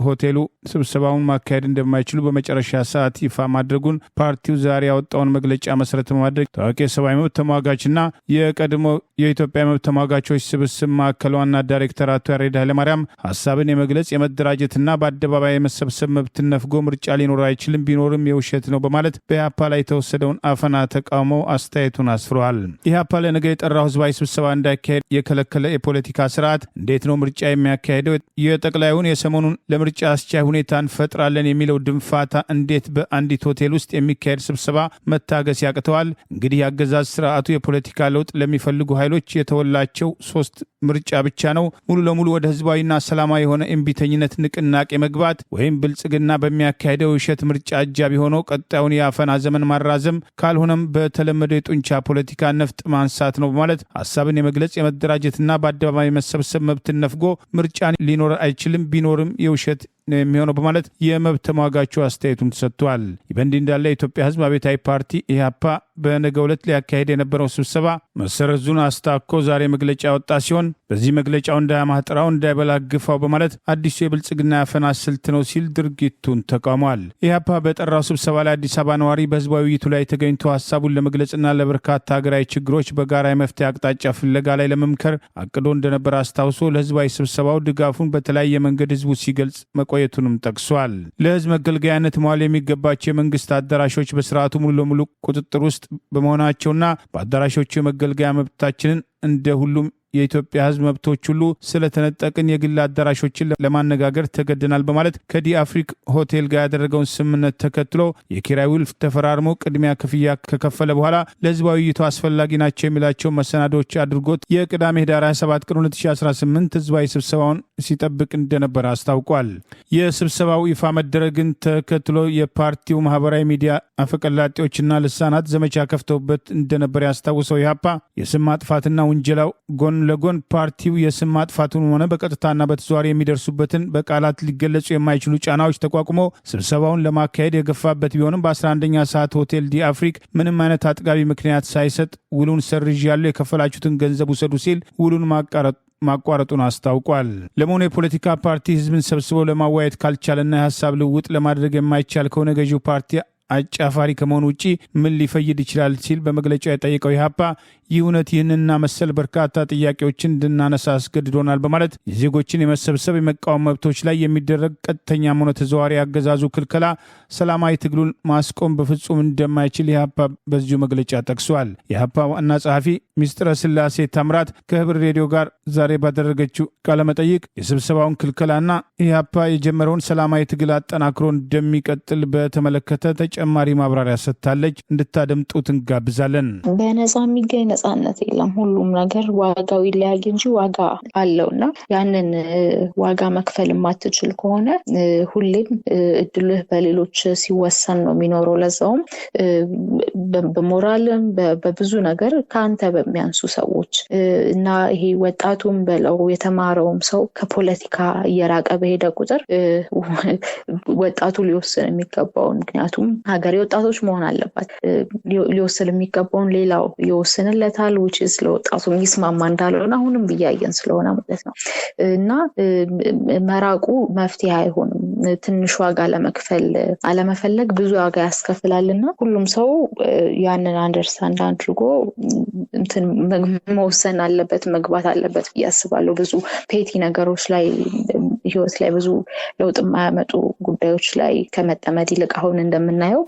S1: ሆቴሉ ስብሰባውን ማካሄድ እንደማይችሉ በመጨረሻ ሰዓት ይፋ ማድረጉን ፓርቲው ዛሬ ያወጣውን መግለጫ መሰረት በማድረግ ታዋቂ የሰብአዊ መብት ተሟጋችና የቀድሞ የኢትዮጵያ መብት ተሟጋቾች ስብስብ ማዕከል ዋና ዳይሬክተር አቶ ያሬድ ኃይለማርያም ሀሳብን የመግለጽ የመደራጀትና በአደባባይ የመሰብሰብ መብትን ነፍጎ ምርጫ ሊኖር አይችልም፣ ቢኖርም የውሸት ነው በማለት በኢህአፓ ላይ ወሰደውን አፈና ተቃውሞ አስተያየቱን አስፍረዋል። ኢህአፓ ለነገ የጠራው ህዝባዊ ስብሰባ እንዳይካሄድ የከለከለ የፖለቲካ ስርዓት እንዴት ነው ምርጫ የሚያካሄደው? የጠቅላዩን የሰሞኑን ለምርጫ ለምርጫ አስቻይ ሁኔታ እንፈጥራለን የሚለው ድንፋታ እንዴት በአንዲት ሆቴል ውስጥ የሚካሄድ ስብሰባ መታገስ ያቅተዋል? እንግዲህ የአገዛዝ ስርዓቱ የፖለቲካ ለውጥ ለሚፈልጉ ኃይሎች የተወላቸው 3 ምርጫ ብቻ ነው። ሙሉ ለሙሉ ወደ ህዝባዊና ሰላማዊ የሆነ እምቢተኝነት ንቅናቄ መግባት ወይም ብልጽግና በሚያካሄደው ውሸት ምርጫ አጃቢ ሆኖ ቀጣዩን የአፈና ዘመን ማራዘም፣ ካልሆነም በተለመደው የጡንቻ ፖለቲካ ነፍጥ ማንሳት ነው በማለት ሀሳብን የመግለጽ የመደራጀትና በአደባባይ መሰብሰብ መብትን ነፍጎ ምርጫ ሊኖር አይችልም፣ ቢኖርም የውሸት ነው የሚሆነው በማለት የመብት ተሟጋቹ አስተያየቱን ተሰጥቷል። ይህ በእንዲህ እንዳለ የኢትዮጵያ ህዝብ አብዮታዊ ፓርቲ ኢህአፓ በነገው ዕለት ሊያካሄድ የነበረው ስብሰባ መሰረዙን አስታኮ ዛሬ መግለጫ ያወጣ ሲሆን በዚህ መግለጫው እንዳያማጥራው እንዳይበላግፋው በማለት አዲሱ የብልጽግና ያፈና ስልት ነው ሲል ድርጊቱን ተቃውሟል። ኢህአፓ በጠራው ስብሰባ ላይ አዲስ አበባ ነዋሪ በህዝባዊ ውይይቱ ላይ ተገኝቶ ሀሳቡን ለመግለጽና ለበርካታ ሀገራዊ ችግሮች በጋራ የመፍትሄ አቅጣጫ ፍለጋ ላይ ለመምከር አቅዶ እንደነበር አስታውሶ ለህዝባዊ ስብሰባው ድጋፉን በተለያየ መንገድ ህዝቡ ሲገልጽ መቆየቱንም ጠቅሷል። ለህዝብ መገልገያነት መዋል የሚገባቸው የመንግስት አዳራሾች በስርዓቱ ሙሉ ለሙሉ ቁጥጥር ውስጥ በመሆናቸውና በአዳራሾቹ የመገልገያ መብታችንን እንደ ሁሉም የኢትዮጵያ ህዝብ መብቶች ሁሉ ስለተነጠቅን የግል አዳራሾችን ለማነጋገር ተገደናል በማለት ከዲ አፍሪክ ሆቴል ጋር ያደረገውን ስምምነት ተከትሎ የኪራይ ውል ተፈራርሞ ቅድሚያ ክፍያ ከከፈለ በኋላ ለህዝባዊ ውይይቱ አስፈላጊ ናቸው የሚላቸው መሰናዶዎች አድርጎት የቅዳሜ ህዳር 27 ቀን 2018 ህዝባዊ ስብሰባውን ሲጠብቅ እንደነበር አስታውቋል። የስብሰባው ይፋ መደረግን ተከትሎ የፓርቲው ማህበራዊ ሚዲያ አፈቀላጤዎችና ልሳናት ዘመቻ ከፍተውበት እንደነበር ያስታውሰው ኢህአፓ የስም ማጥፋትና ውንጀላው ጎን ለጎን ፓርቲው የስም ማጥፋቱን ሆነ በቀጥታና በተዘዋዋሪ የሚደርሱበትን በቃላት ሊገለጹ የማይችሉ ጫናዎች ተቋቁሞ ስብሰባውን ለማካሄድ የገፋበት ቢሆንም በ11ኛ ሰዓት ሆቴል ዲ አፍሪክ ምንም አይነት አጥጋቢ ምክንያት ሳይሰጥ ውሉን ሰርዣለሁ፣ የከፈላችሁትን ገንዘብ ውሰዱ ሲል ውሉን ማቋረጡን አስታውቋል። ለመሆኑ የፖለቲካ ፓርቲ ህዝብን ሰብስበው ለማዋየት ካልቻለና የሀሳብ ልውውጥ ለማድረግ የማይቻል ከሆነ ገዢው ፓርቲ አጫፋሪ ከመሆኑ ውጪ ምን ሊፈይድ ይችላል ሲል በመግለጫው የጠየቀው ኢህአፓ ይህ እውነት ይህንና መሰል በርካታ ጥያቄዎችን እንድናነሳ አስገድዶናል በማለት የዜጎችን የመሰብሰብ የመቃወም መብቶች ላይ የሚደረግ ቀጥተኛም ሆነ ተዘዋዋሪ አገዛዙ ክልከላ ሰላማዊ ትግሉን ማስቆም በፍጹም እንደማይችል ኢህአፓ በዚሁ መግለጫ ጠቅሷል። የኢህአፓ ዋና ጸሐፊ ሚስጥረ ስላሴ ታምራት ከህብር ሬዲዮ ጋር ዛሬ ባደረገችው ቃለመጠይቅ የስብሰባውን ክልከላና ኢህአፓ የጀመረውን ሰላማዊ ትግል አጠናክሮ እንደሚቀጥል በተመለከተ ተጨማሪ ማብራሪያ ሰጥታለች። እንድታደምጡት እንጋብዛለን።
S4: በነጻ የሚገኝ ነጻነት የለም። ሁሉም ነገር ዋጋው ይለያይ እንጂ ዋጋ አለውና ያንን ዋጋ መክፈል የማትችል ከሆነ ሁሌም እድልህ በሌሎች ሲወሰን ነው የሚኖረው። ለዛውም በሞራልም በብዙ ነገር ከአንተ በሚያንሱ ሰዎች እና ይሄ ወጣቱም በለው የተማረውም ሰው ከፖለቲካ እየራቀ በሄደ ቁጥር ወጣቱ ሊወስን የሚገባውን ምክንያቱም ሀገር የወጣቶች መሆን አለባት ሊወስን የሚገባውን ሌላው ይወስንለታል which is ለወጣቱ ይስማማ እንዳልሆነ አሁንም ብያየን ስለሆነ ማለት ነው እና መራቁ መፍትሄ አይሆንም። ትንሽ ዋጋ ለመክፈል አለመፈለግ ብዙ ዋጋ ያስከፍላልና ሁሉም ሰው ያንን አንደርስታንድ አድርጎ እንትን መወሰን አለበት መግባት አለበት ብዬ አስባለሁ። ብዙ ፔቲ ነገሮች ላይ ህይወት ላይ ብዙ ለውጥ የማያመጡ ጉዳዮች ላይ ከመጠመድ ይልቅ አሁን እንደምናየው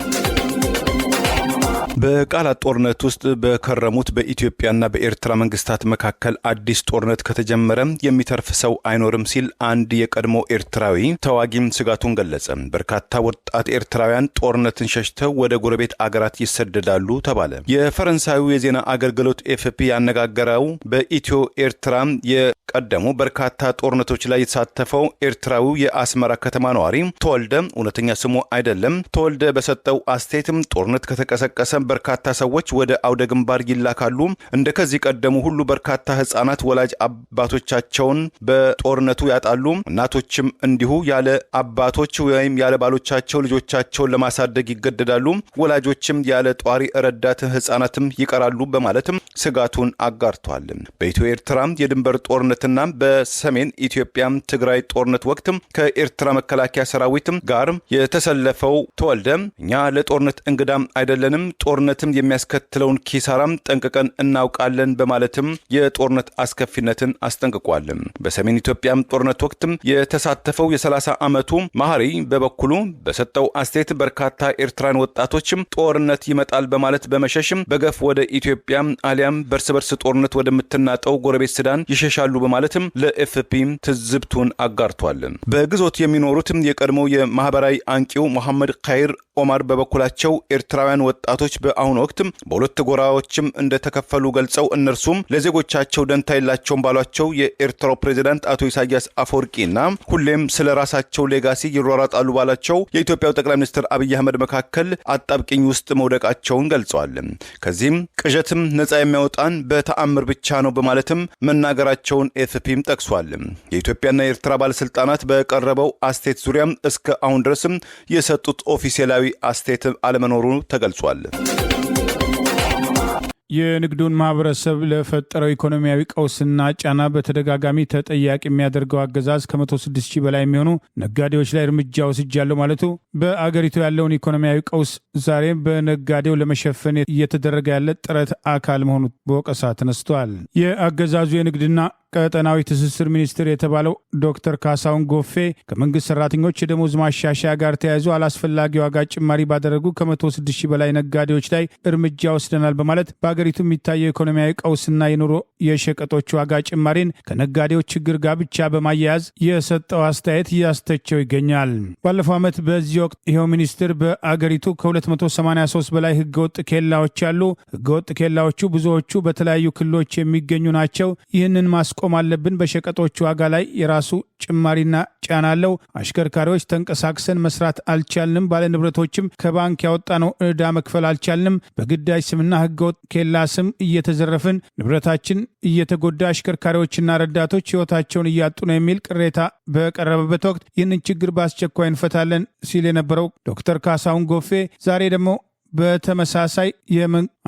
S2: በቃላት ጦርነት ውስጥ በከረሙት በኢትዮጵያና በኤርትራ መንግስታት መካከል አዲስ ጦርነት ከተጀመረ የሚተርፍ ሰው አይኖርም ሲል አንድ የቀድሞ ኤርትራዊ ተዋጊም ስጋቱን ገለጸ። በርካታ ወጣት ኤርትራውያን ጦርነትን ሸሽተው ወደ ጎረቤት አገራት ይሰደዳሉ ተባለ። የፈረንሳዩ የዜና አገልግሎት ኤፍፒ ያነጋገረው በኢትዮ ኤርትራ የቀደሙ በርካታ ጦርነቶች ላይ የተሳተፈው ኤርትራዊው የአስመራ ከተማ ነዋሪ ተወልደ እውነተኛ ስሙ አይደለም ተወልደ በሰጠው አስተያየትም ጦርነት ከተቀሰቀሰ በርካታ ሰዎች ወደ አውደ ግንባር ይላካሉ። እንደከዚህ ቀደሙ ሁሉ በርካታ ህፃናት ወላጅ አባቶቻቸውን በጦርነቱ ያጣሉ። እናቶችም እንዲሁ ያለ አባቶች ወይም ያለ ባሎቻቸው ልጆቻቸውን ለማሳደግ ይገደዳሉ። ወላጆችም ያለ ጧሪ ረዳት ህፃናትም ይቀራሉ በማለትም ስጋቱን አጋርቷል። በኢትዮ ኤርትራ የድንበር ጦርነትና በሰሜን ኢትዮጵያ ትግራይ ጦርነት ወቅት ከኤርትራ መከላከያ ሰራዊት ጋር የተሰለፈው ተወልደ እኛ ለጦርነት እንግዳም አይደለንም ጦርነትም የሚያስከትለውን ኪሳራም ጠንቅቀን እናውቃለን በማለትም የጦርነት አስከፊነትን አስጠንቅቋል። በሰሜን ኢትዮጵያም ጦርነት ወቅትም የተሳተፈው የ30 ዓመቱ ማህሪ በበኩሉ በሰጠው አስተያየት በርካታ ኤርትራን ወጣቶችም ጦርነት ይመጣል በማለት በመሸሽም በገፍ ወደ ኢትዮጵያ አሊያም በርስ በርስ ጦርነት ወደምትናጠው ጎረቤት ሱዳን ይሸሻሉ በማለትም ለኤፍፒ ትዝብቱን አጋርቷል። በግዞት የሚኖሩትም የቀድሞው የማህበራዊ አንቂው መሐመድ ኸይር ኦማር በበኩላቸው ኤርትራውያን ወጣቶች በአሁኑ ወቅት በሁለት ጎራዎችም እንደተከፈሉ ገልጸው እነርሱም ለዜጎቻቸው ደንታ የላቸውም ባሏቸው የኤርትራው ፕሬዝዳንት አቶ ኢሳያስ አፈወርቂና ሁሌም ስለ ራሳቸው ሌጋሲ ይሯሯጣሉ ባላቸው የኢትዮጵያው ጠቅላይ ሚኒስትር አብይ አህመድ መካከል አጣብቂኝ ውስጥ መውደቃቸውን ገልጸዋል። ከዚህም ቅዠትም ነጻ የሚያወጣን በተአምር ብቻ ነው በማለትም መናገራቸውን ኤፍፒም ጠቅሷል። የኢትዮጵያና የኤርትራ ባለስልጣናት በቀረበው አስተያየት ዙሪያም እስከ አሁን ድረስም የሰጡት ኦፊሴላዊ አስተያየት አለመኖሩ ተገልጿል።
S1: የንግዱን ማህበረሰብ ለፈጠረው ኢኮኖሚያዊ ቀውስና ጫና በተደጋጋሚ ተጠያቂ የሚያደርገው አገዛዝ ከ106 ሺህ በላይ የሚሆኑ ነጋዴዎች ላይ እርምጃ ወስጃለሁ ማለቱ በአገሪቱ ያለውን ኢኮኖሚያዊ ቀውስ ዛሬም በነጋዴው ለመሸፈን እየተደረገ ያለ ጥረት አካል መሆኑ በወቀሳ ተነስቷል። የአገዛዙ የንግድና ቀጠናዊ ትስስር ሚኒስትር የተባለው ዶክተር ካሳሁን ጎፌ ከመንግስት ሰራተኞች የደሞዝ ማሻሻያ ጋር ተያይዞ አላስፈላጊ ዋጋ ጭማሪ ባደረጉ ከ106 ሺህ በላይ ነጋዴዎች ላይ እርምጃ ወስደናል በማለት በአገሪቱ የሚታየው ኢኮኖሚያዊ ቀውስና የኑሮ የሸቀጦች ዋጋ ጭማሪን ከነጋዴዎች ችግር ጋር ብቻ በማያያዝ የሰጠው አስተያየት እያስተቸው ይገኛል። ባለፈው ዓመት በዚህ ወቅት ይኸው ሚኒስትር በአገሪቱ ከ283 በላይ ህገወጥ ኬላዎች አሉ። ህገወጥ ኬላዎቹ ብዙዎቹ በተለያዩ ክልሎች የሚገኙ ናቸው። ይህንን ማስቆም አለብን። በሸቀጦች ዋጋ ላይ የራሱ ጭማሪና ጫና አለው። አሽከርካሪዎች ተንቀሳቅሰን መስራት አልቻልንም። ባለንብረቶችም ከባንክ ያወጣነው ዕዳ መክፈል አልቻልንም። በግዳጅ ስምና ህገወጥ ኬላ ስም እየተዘረፍን ንብረታችን እየተጎዳ አሽከርካሪዎችና ረዳቶች ህይወታቸውን እያጡ ነው የሚል ቅሬታ በቀረበበት ወቅት ይህንን ችግር በአስቸኳይ እንፈታለን ሲል የነበረው ዶክተር ካሳሁን ጎፌ ዛሬ ደግሞ በተመሳሳይ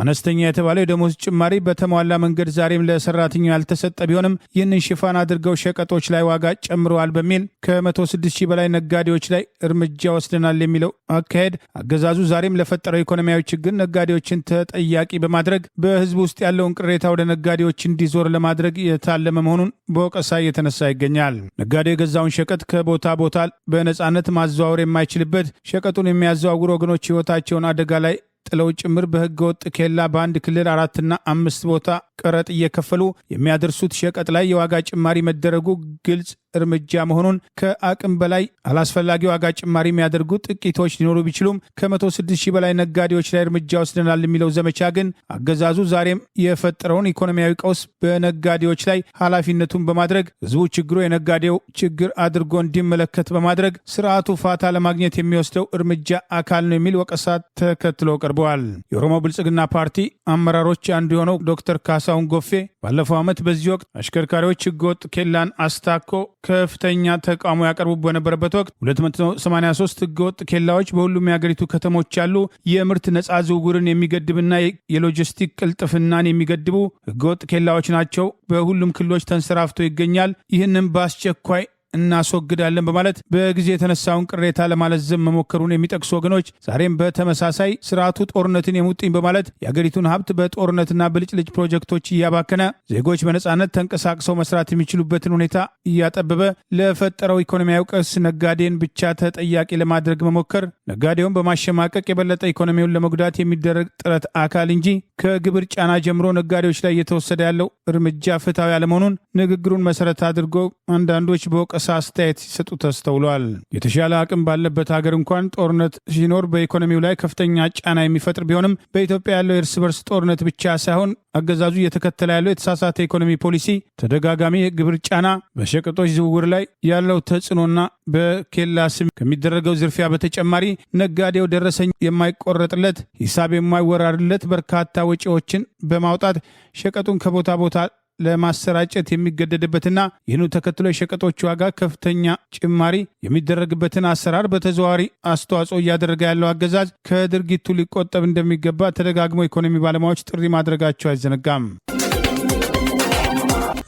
S1: አነስተኛ የተባለው የደሞዝ ጭማሪ በተሟላ መንገድ ዛሬም ለሰራተኛው ያልተሰጠ ቢሆንም ይህንን ሽፋን አድርገው ሸቀጦች ላይ ዋጋ ጨምረዋል በሚል ከ106 ሺህ በላይ ነጋዴዎች ላይ እርምጃ ወስደናል የሚለው አካሄድ አገዛዙ ዛሬም ለፈጠረው ኢኮኖሚያዊ ችግር ነጋዴዎችን ተጠያቂ በማድረግ በህዝብ ውስጥ ያለውን ቅሬታ ወደ ነጋዴዎች እንዲዞር ለማድረግ የታለመ መሆኑን በወቀሳ እየተነሳ ይገኛል። ነጋዴው የገዛውን ሸቀጥ ከቦታ ቦታ በነጻነት ማዘዋወር የማይችልበት ሸቀጡን የሚያዘዋውሩ ወገኖች ህይወታቸውን አደጋ ላይ ጥለው ጭምር በህገ ወጥ ኬላ በአንድ ክልል 4 እና 5 ቦታ ቀረጥ እየከፈሉ የሚያደርሱት ሸቀጥ ላይ የዋጋ ጭማሪ መደረጉ ግልጽ እርምጃ መሆኑን ከአቅም በላይ አላስፈላጊ ዋጋ ጭማሪ የሚያደርጉ ጥቂቶች ሊኖሩ ቢችሉም ከ106 ሺህ በላይ ነጋዴዎች ላይ እርምጃ ወስደናል የሚለው ዘመቻ ግን አገዛዙ ዛሬም የፈጠረውን ኢኮኖሚያዊ ቀውስ በነጋዴዎች ላይ ኃላፊነቱን በማድረግ ህዝቡ ችግሩ የነጋዴው ችግር አድርጎ እንዲመለከት በማድረግ ስርዓቱ ፋታ ለማግኘት የሚወስደው እርምጃ አካል ነው የሚል ወቀሳ ተከትሎ ቀርበዋል። የኦሮሞ ብልጽግና ፓርቲ አመራሮች አንዱ የሆነው ዶክተር ካሳሁን ጎፌ ባለፈው ዓመት በዚህ ወቅት አሽከርካሪዎች ህገወጥ ኬላን አስታኮ ከፍተኛ ተቃውሞ ያቀርቡ በነበረበት ወቅት 283 ህገወጥ ኬላዎች በሁሉም የሀገሪቱ ከተሞች ያሉ የምርት ነጻ ዝውውርን የሚገድብና የሎጂስቲክ ቅልጥፍናን የሚገድቡ ህገወጥ ኬላዎች ናቸው። በሁሉም ክልሎች ተንሰራፍቶ ይገኛል። ይህንም በአስቸኳይ እናስወግዳለን በማለት በጊዜ የተነሳውን ቅሬታ ለማለዘብ መሞከሩን የሚጠቅሱ ወገኖች ዛሬም በተመሳሳይ ስርዓቱ ጦርነትን የሙጥኝ በማለት የአገሪቱን ሀብት በጦርነትና ብልጭልጭ ፕሮጀክቶች እያባከነ ዜጎች በነጻነት ተንቀሳቅሰው መስራት የሚችሉበትን ሁኔታ እያጠበበ ለፈጠረው ኢኮኖሚያዊ ቀውስ ነጋዴን ብቻ ተጠያቂ ለማድረግ መሞከር ነጋዴውን በማሸማቀቅ የበለጠ ኢኮኖሚውን ለመጉዳት የሚደረግ ጥረት አካል እንጂ ከግብር ጫና ጀምሮ ነጋዴዎች ላይ እየተወሰደ ያለው እርምጃ ፍትሐዊ አለመሆኑን ንግግሩን መሰረት አድርጎ አንዳንዶች በወቀሳ አስተያየት ሲሰጡ ተስተውሏል። የተሻለ አቅም ባለበት ሀገር እንኳን ጦርነት ሲኖር በኢኮኖሚው ላይ ከፍተኛ ጫና የሚፈጥር ቢሆንም በኢትዮጵያ ያለው የእርስ በርስ ጦርነት ብቻ ሳይሆን አገዛዙ እየተከተለ ያለው የተሳሳተ ኢኮኖሚ ፖሊሲ፣ ተደጋጋሚ የግብር ጫና፣ በሸቀጦች ዝውውር ላይ ያለው ተጽዕኖና በኬላ ስም ከሚደረገው ዝርፊያ በተጨማሪ ነጋዴው ደረሰኝ የማይቆረጥለት ሂሳብ የማይወራርለት በርካታ ወጪዎችን በማውጣት ሸቀጡን ከቦታ ቦታ ለማሰራጨት የሚገደድበትና ይህኑ ተከትሎ የሸቀጦች ዋጋ ከፍተኛ ጭማሪ የሚደረግበትን አሰራር በተዘዋዋሪ አስተዋጽኦ እያደረገ ያለው አገዛዝ ከድርጊቱ ሊቆጠብ እንደሚገባ ተደጋግሞ ኢኮኖሚ ባለሙያዎች ጥሪ ማድረጋቸው አይዘነጋም።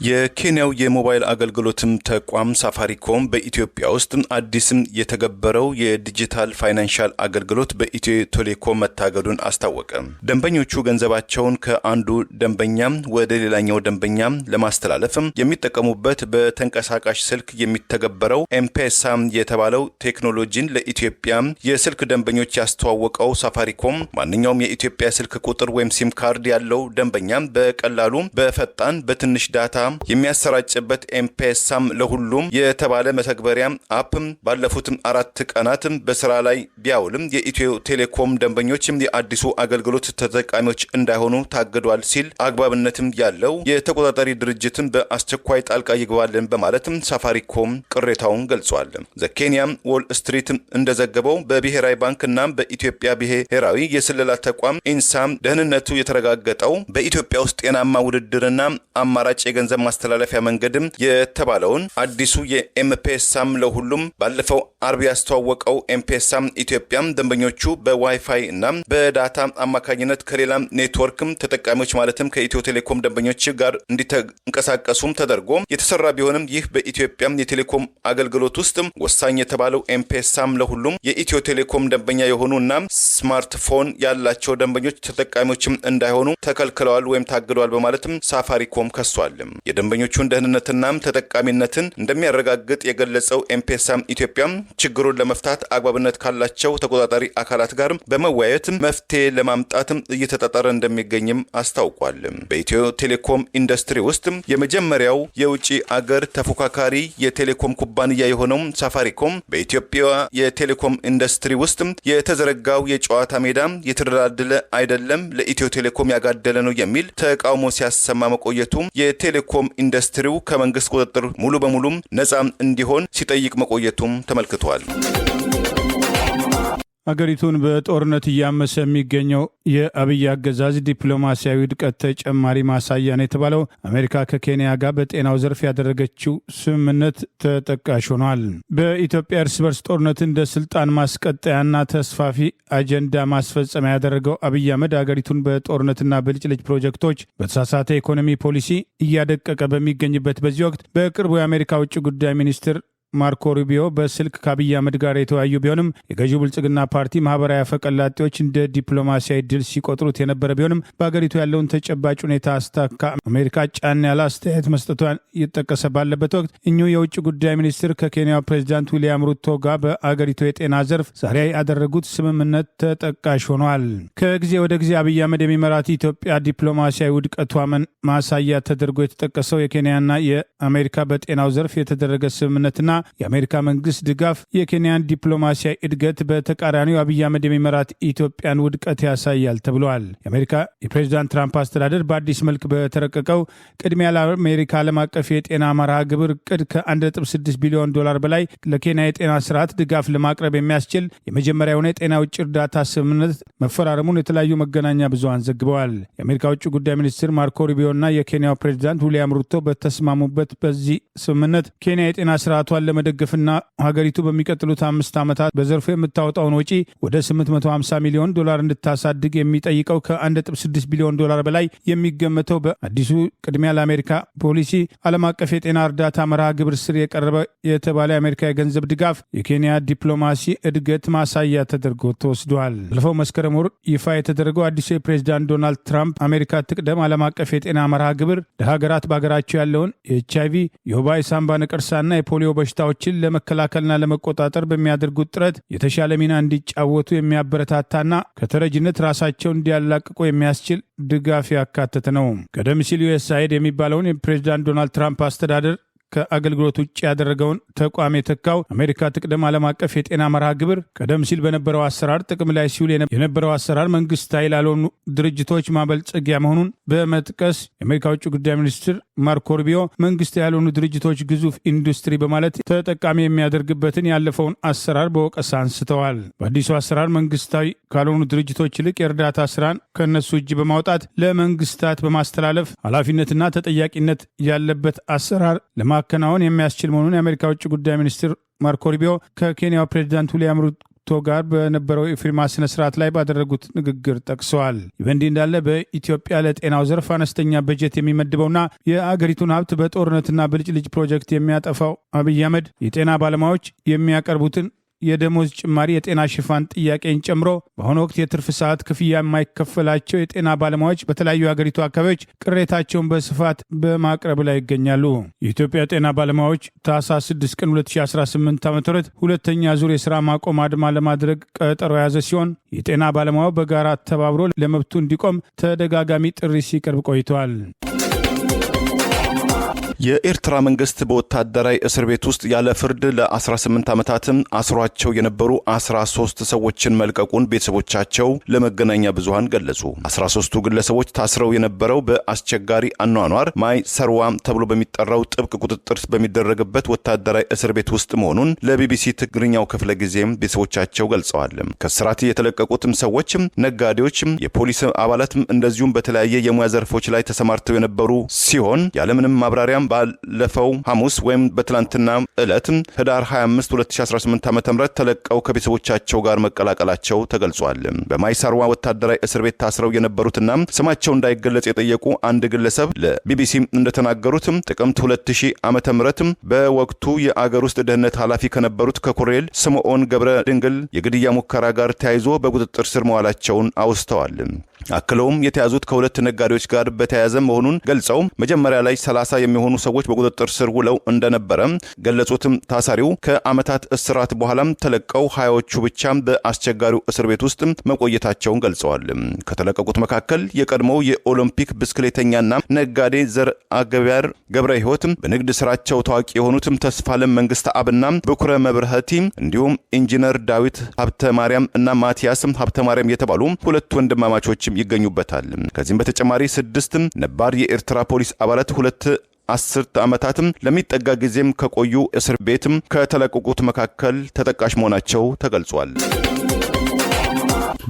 S2: የኬንያው የሞባይል አገልግሎትም ተቋም ሳፋሪኮም በኢትዮጵያ ውስጥ አዲስም የተገበረው የዲጂታል ፋይናንሻል አገልግሎት በኢትዮ ቴሌኮም መታገዱን አስታወቀ። ደንበኞቹ ገንዘባቸውን ከአንዱ ደንበኛ ወደ ሌላኛው ደንበኛ ለማስተላለፍ የሚጠቀሙበት በተንቀሳቃሽ ስልክ የሚተገበረው ኤምፔሳ የተባለው ቴክኖሎጂን ለኢትዮጵያ የስልክ ደንበኞች ያስተዋወቀው ሳፋሪኮም ማንኛውም የኢትዮጵያ ስልክ ቁጥር ወይም ሲም ካርድ ያለው ደንበኛ በቀላሉ በፈጣን በትንሽ ዳታ የሚያሰራጭበት ኤምፔሳም ለሁሉም የተባለ መተግበሪያ አፕ ባለፉት 4 ቀናት በስራ ላይ ቢያውልም የኢትዮ ቴሌኮም ደንበኞች የአዲሱ አገልግሎት ተጠቃሚዎች እንዳይሆኑ ታግዷል ሲል አግባብነትም ያለው የተቆጣጣሪ ድርጅትን በአስቸኳይ ጣልቃ ይግባልን በማለት ሳፋሪኮም ቅሬታውን ገልጿል። ዘኬንያ ዎል ስትሪት እንደዘገበው በብሔራዊ ባንክና በኢትዮጵያ ብሔራዊ የስለላ ተቋም ኢንሳም ደህንነቱ የተረጋገጠው በኢትዮጵያ ውስጥ ጤናማ ውድድርና አማራጭ የገንዘብ ማስተላለፊያ መንገድም የተባለውን አዲሱ የኤምፔሳም ለሁሉም ባለፈው አርብ ያስተዋወቀው ኤምፔሳም ኢትዮጵያም ደንበኞቹ በዋይፋይ እና በዳታ አማካኝነት ከሌላ ኔትወርክም ተጠቃሚዎች ማለትም ከኢትዮ ቴሌኮም ደንበኞች ጋር እንዲተንቀሳቀሱም ተደርጎ የተሰራ ቢሆንም ይህ በኢትዮጵያ የቴሌኮም አገልግሎት ውስጥ ወሳኝ የተባለው ኤምፔሳም ለሁሉም የኢትዮ ቴሌኮም ደንበኛ የሆኑና ስማርትፎን ያላቸው ደንበኞች ተጠቃሚዎችም እንዳይሆኑ ተከልክለዋል ወይም ታግደዋል በማለትም ሳፋሪኮም ከሷል። የደንበኞቹን ደህንነትና ተጠቃሚነትን እንደሚያረጋግጥ የገለጸው ኤምፔሳም ኢትዮጵያ ችግሩን ለመፍታት አግባብነት ካላቸው ተቆጣጣሪ አካላት ጋር በመወያየት መፍትሄ ለማምጣት እየተጣጣረ እንደሚገኝም አስታውቋል። በኢትዮ ቴሌኮም ኢንዱስትሪ ውስጥ የመጀመሪያው የውጭ አገር ተፎካካሪ የቴሌኮም ኩባንያ የሆነው ሳፋሪኮም በኢትዮጵያ የቴሌኮም ኢንዱስትሪ ውስጥ የተዘረጋው የጨዋታ ሜዳ የተደላደለ አይደለም፣ ለኢትዮ ቴሌኮም ያጋደለ ነው የሚል ተቃውሞ ሲያሰማ መቆየቱ የቴሌኮም ኢንዱስትሪው ከመንግስት ቁጥጥር ሙሉ በሙሉ ነፃ እንዲሆን ሲጠይቅ መቆየቱም ተመልክቷል።
S1: አገሪቱን በጦርነት እያመሰ የሚገኘው የአብይ አገዛዝ ዲፕሎማሲያዊ ውድቀት ተጨማሪ ማሳያ ነው የተባለው አሜሪካ ከኬንያ ጋር በጤናው ዘርፍ ያደረገችው ስምምነት ተጠቃሽ ሆኗል። በኢትዮጵያ እርስ በርስ ጦርነት እንደ ስልጣን ማስቀጠያና ተስፋፊ አጀንዳ ማስፈጸሚያ ያደረገው አብይ አህመድ አገሪቱን በጦርነትና ብልጭልጭ ፕሮጀክቶች በተሳሳተ ኢኮኖሚ ፖሊሲ እያደቀቀ በሚገኝበት በዚህ ወቅት በቅርቡ የአሜሪካ ውጭ ጉዳይ ሚኒስትር ማርኮ ሩቢዮ በስልክ ከአብይ አህመድ ጋር የተወያዩ ቢሆንም የገዢው ብልጽግና ፓርቲ ማህበራዊ አፈቀላጤዎች እንደ ዲፕሎማሲያዊ ድል ሲቆጥሩት የነበረ ቢሆንም በአገሪቱ ያለውን ተጨባጭ ሁኔታ አስታካ አሜሪካ ጫን ያለ አስተያየት መስጠቷን እየተጠቀሰ ባለበት ወቅት እኚሁ የውጭ ጉዳይ ሚኒስትር ከኬንያው ፕሬዚዳንት ዊሊያም ሩቶ ጋር በአገሪቱ የጤና ዘርፍ ዛሬ ያደረጉት ስምምነት ተጠቃሽ ሆኗል። ከጊዜ ወደ ጊዜ አብይ አህመድ የሚመራት ኢትዮጵያ ዲፕሎማሲያዊ ውድቀቷ ማሳያ ተደርጎ የተጠቀሰው የኬንያና የአሜሪካ በጤናው ዘርፍ የተደረገ ስምምነትና የአሜሪካ መንግስት ድጋፍ የኬንያን ዲፕሎማሲያዊ እድገት በተቃራኒው አብይ አህመድ የሚመራት ኢትዮጵያን ውድቀት ያሳያል ተብሏል። የአሜሪካ የፕሬዚዳንት ትራምፕ አስተዳደር በአዲስ መልክ በተረቀቀው ቅድሚያ ለአሜሪካ ዓለም አቀፍ የጤና መርሃ ግብር እቅድ ከ1.6 ቢሊዮን ዶላር በላይ ለኬንያ የጤና ስርዓት ድጋፍ ለማቅረብ የሚያስችል የመጀመሪያ የሆነ የጤና ውጭ እርዳታ ስምምነት መፈራረሙን የተለያዩ መገናኛ ብዙሃን ዘግበዋል። የአሜሪካ ውጭ ጉዳይ ሚኒስትር ማርኮ ሩቢዮና የኬንያው ፕሬዚዳንት ዊሊያም ሩቶ በተስማሙበት በዚህ ስምምነት ኬንያ የጤና ስርዓቷን ለመደገፍና ሀገሪቱ በሚቀጥሉት 5 ዓመታት በዘርፉ የምታወጣውን ወጪ ወደ 850 ሚሊዮን ዶላር እንድታሳድግ የሚጠይቀው ከ1.6 ቢሊዮን ዶላር በላይ የሚገመተው በአዲሱ ቅድሚያ ለአሜሪካ ፖሊሲ ዓለም አቀፍ የጤና እርዳታ መርሃ ግብር ስር የቀረበ የተባለ የአሜሪካ የገንዘብ ድጋፍ የኬንያ ዲፕሎማሲ እድገት ማሳያ ተደርጎ ተወስዷል። ባለፈው መስከረም ወር ይፋ የተደረገው አዲሱ የፕሬዚዳንት ዶናልድ ትራምፕ አሜሪካ ትቅደም ዓለም አቀፍ የጤና መርሃ ግብር ለሀገራት በሀገራቸው ያለውን የኤችአይቪ የወባ የሳምባ ነቀርሳና የፖሊዮ በሽታዎችን ለመከላከልና ለመቆጣጠር በሚያደርጉት ጥረት የተሻለ ሚና እንዲጫወቱ የሚያበረታታና ከተረጅነት ራሳቸውን እንዲያላቅቁ የሚያስችል ድጋፍ ያካተተ ነው። ቀደም ሲል ዩኤስአይድ የሚባለውን የፕሬዚዳንት ዶናልድ ትራምፕ አስተዳደር ከአገልግሎት ውጭ ያደረገውን ተቋም የተካው አሜሪካ ትቅደም ዓለም አቀፍ የጤና መርሃ ግብር ቀደም ሲል በነበረው አሰራር ጥቅም ላይ ሲውል የነበረው አሰራር መንግስታዊ ላልሆኑ ድርጅቶች ማበልጸጊያ መሆኑን በመጥቀስ የአሜሪካ ውጭ ጉዳይ ሚኒስትር ማርኮ ሩቢዮ መንግስታዊ ያልሆኑ ድርጅቶች ግዙፍ ኢንዱስትሪ በማለት ተጠቃሚ የሚያደርግበትን ያለፈውን አሰራር በወቀሳ አንስተዋል። በአዲሱ አሰራር መንግስታዊ ካልሆኑ ድርጅቶች ይልቅ የእርዳታ ስራን ከነሱ እጅ በማውጣት ለመንግስታት በማስተላለፍ ኃላፊነትና ተጠያቂነት ያለበት አሰራር ለማከናወን የሚያስችል መሆኑን የአሜሪካ ውጭ ጉዳይ ሚኒስትር ማርኮ ሩቢዮ ከኬንያው ፕሬዚዳንት ዊሊያም ሩቶ ጋር በነበረው የፊርማ ስነ ስርዓት ላይ ባደረጉት ንግግር ጠቅሰዋል። ይህ በእንዲህ እንዳለ በኢትዮጵያ ለጤናው ዘርፍ አነስተኛ በጀት የሚመድበውና የአገሪቱን ሀብት በጦርነትና ብልጭልጭ ፕሮጀክት የሚያጠፋው አብይ አህመድ የጤና ባለሙያዎች የሚያቀርቡትን የደሞዝ ጭማሪ የጤና ሽፋን ጥያቄን ጨምሮ በአሁኑ ወቅት የትርፍ ሰዓት ክፍያ የማይከፈላቸው የጤና ባለሙያዎች በተለያዩ የሀገሪቱ አካባቢዎች ቅሬታቸውን በስፋት በማቅረብ ላይ ይገኛሉ። የኢትዮጵያ ጤና ባለሙያዎች ታህሳስ 6 ቀን 2018 ዓ.ም ሁለተኛ ዙር የሥራ ማቆም አድማ ለማድረግ ቀጠሮ የያዘ ሲሆን የጤና ባለሙያው በጋራ ተባብሮ ለመብቱ እንዲቆም ተደጋጋሚ ጥሪ ሲቀርብ ቆይተዋል።
S2: የኤርትራ መንግስት በወታደራዊ እስር ቤት ውስጥ ያለ ፍርድ ለ18 ዓመታት አስሯቸው የነበሩ 13 ሰዎችን መልቀቁን ቤተሰቦቻቸው ለመገናኛ ብዙሃን ገለጹ። 13ቱ ግለሰቦች ታስረው የነበረው በአስቸጋሪ አኗኗር ማይ ሰርዋ ተብሎ በሚጠራው ጥብቅ ቁጥጥር በሚደረግበት ወታደራዊ እስር ቤት ውስጥ መሆኑን ለቢቢሲ ትግርኛው ክፍለ ጊዜም ቤተሰቦቻቸው ገልጸዋል። ከስራት የተለቀቁትም ሰዎች ነጋዴዎች፣ የፖሊስ አባላት እንደዚሁም በተለያየ የሙያ ዘርፎች ላይ ተሰማርተው የነበሩ ሲሆን ያለምንም ማብራሪያ ባለፈው ሐሙስ ወይም በትላንትና ዕለት ህዳር 25 2018 ዓ.ም ተለቀው ከቤተሰቦቻቸው ጋር መቀላቀላቸው ተገልጿል። በማይሳርዋ ወታደራዊ እስር ቤት ታስረው የነበሩትና ስማቸው እንዳይገለጽ የጠየቁ አንድ ግለሰብ ለቢቢሲ እንደተናገሩት ጥቅምት 2000 ዓ.ም በወቅቱ የአገር ውስጥ ደህንነት ኃላፊ ከነበሩት ከኮሎኔል ስምዖን ገብረ ድንግል የግድያ ሙከራ ጋር ተያይዞ በቁጥጥር ስር መዋላቸውን አውስተዋል። አክለውም የተያዙት ከሁለት ነጋዴዎች ጋር በተያያዘ መሆኑን ገልጸው መጀመሪያ ላይ 30 የሚሆኑ ሰዎች በቁጥጥር ስር ውለው እንደነበረ ገለጹትም። ታሳሪው ከዓመታት እስራት በኋላም ተለቀው 20ዎቹ ብቻ በአስቸጋሪው እስር ቤት ውስጥ መቆየታቸውን ገልጸዋል። ከተለቀቁት መካከል የቀድሞው የኦሎምፒክ ብስክሌተኛና ነጋዴ ዘር አገቢያር ገብረ ሕይወት፣ በንግድ ስራቸው ታዋቂ የሆኑትም ተስፋለም መንግስት አብና በኩረ መብርሃቲ እንዲሁም ኢንጂነር ዳዊት ሀብተ ማርያም እና ማቲያስ ሀብተ ማርያም የተባሉ ሁለት ወንድማማቾች ይገኙበታል። ከዚህም በተጨማሪ 6 ነባር የኤርትራ ፖሊስ አባላት 10 ዓመታትም ለሚጠጋ ጊዜም ከቆዩ እስር ቤትም ከተለቀቁት መካከል ተጠቃሽ መሆናቸው ተገልጿል።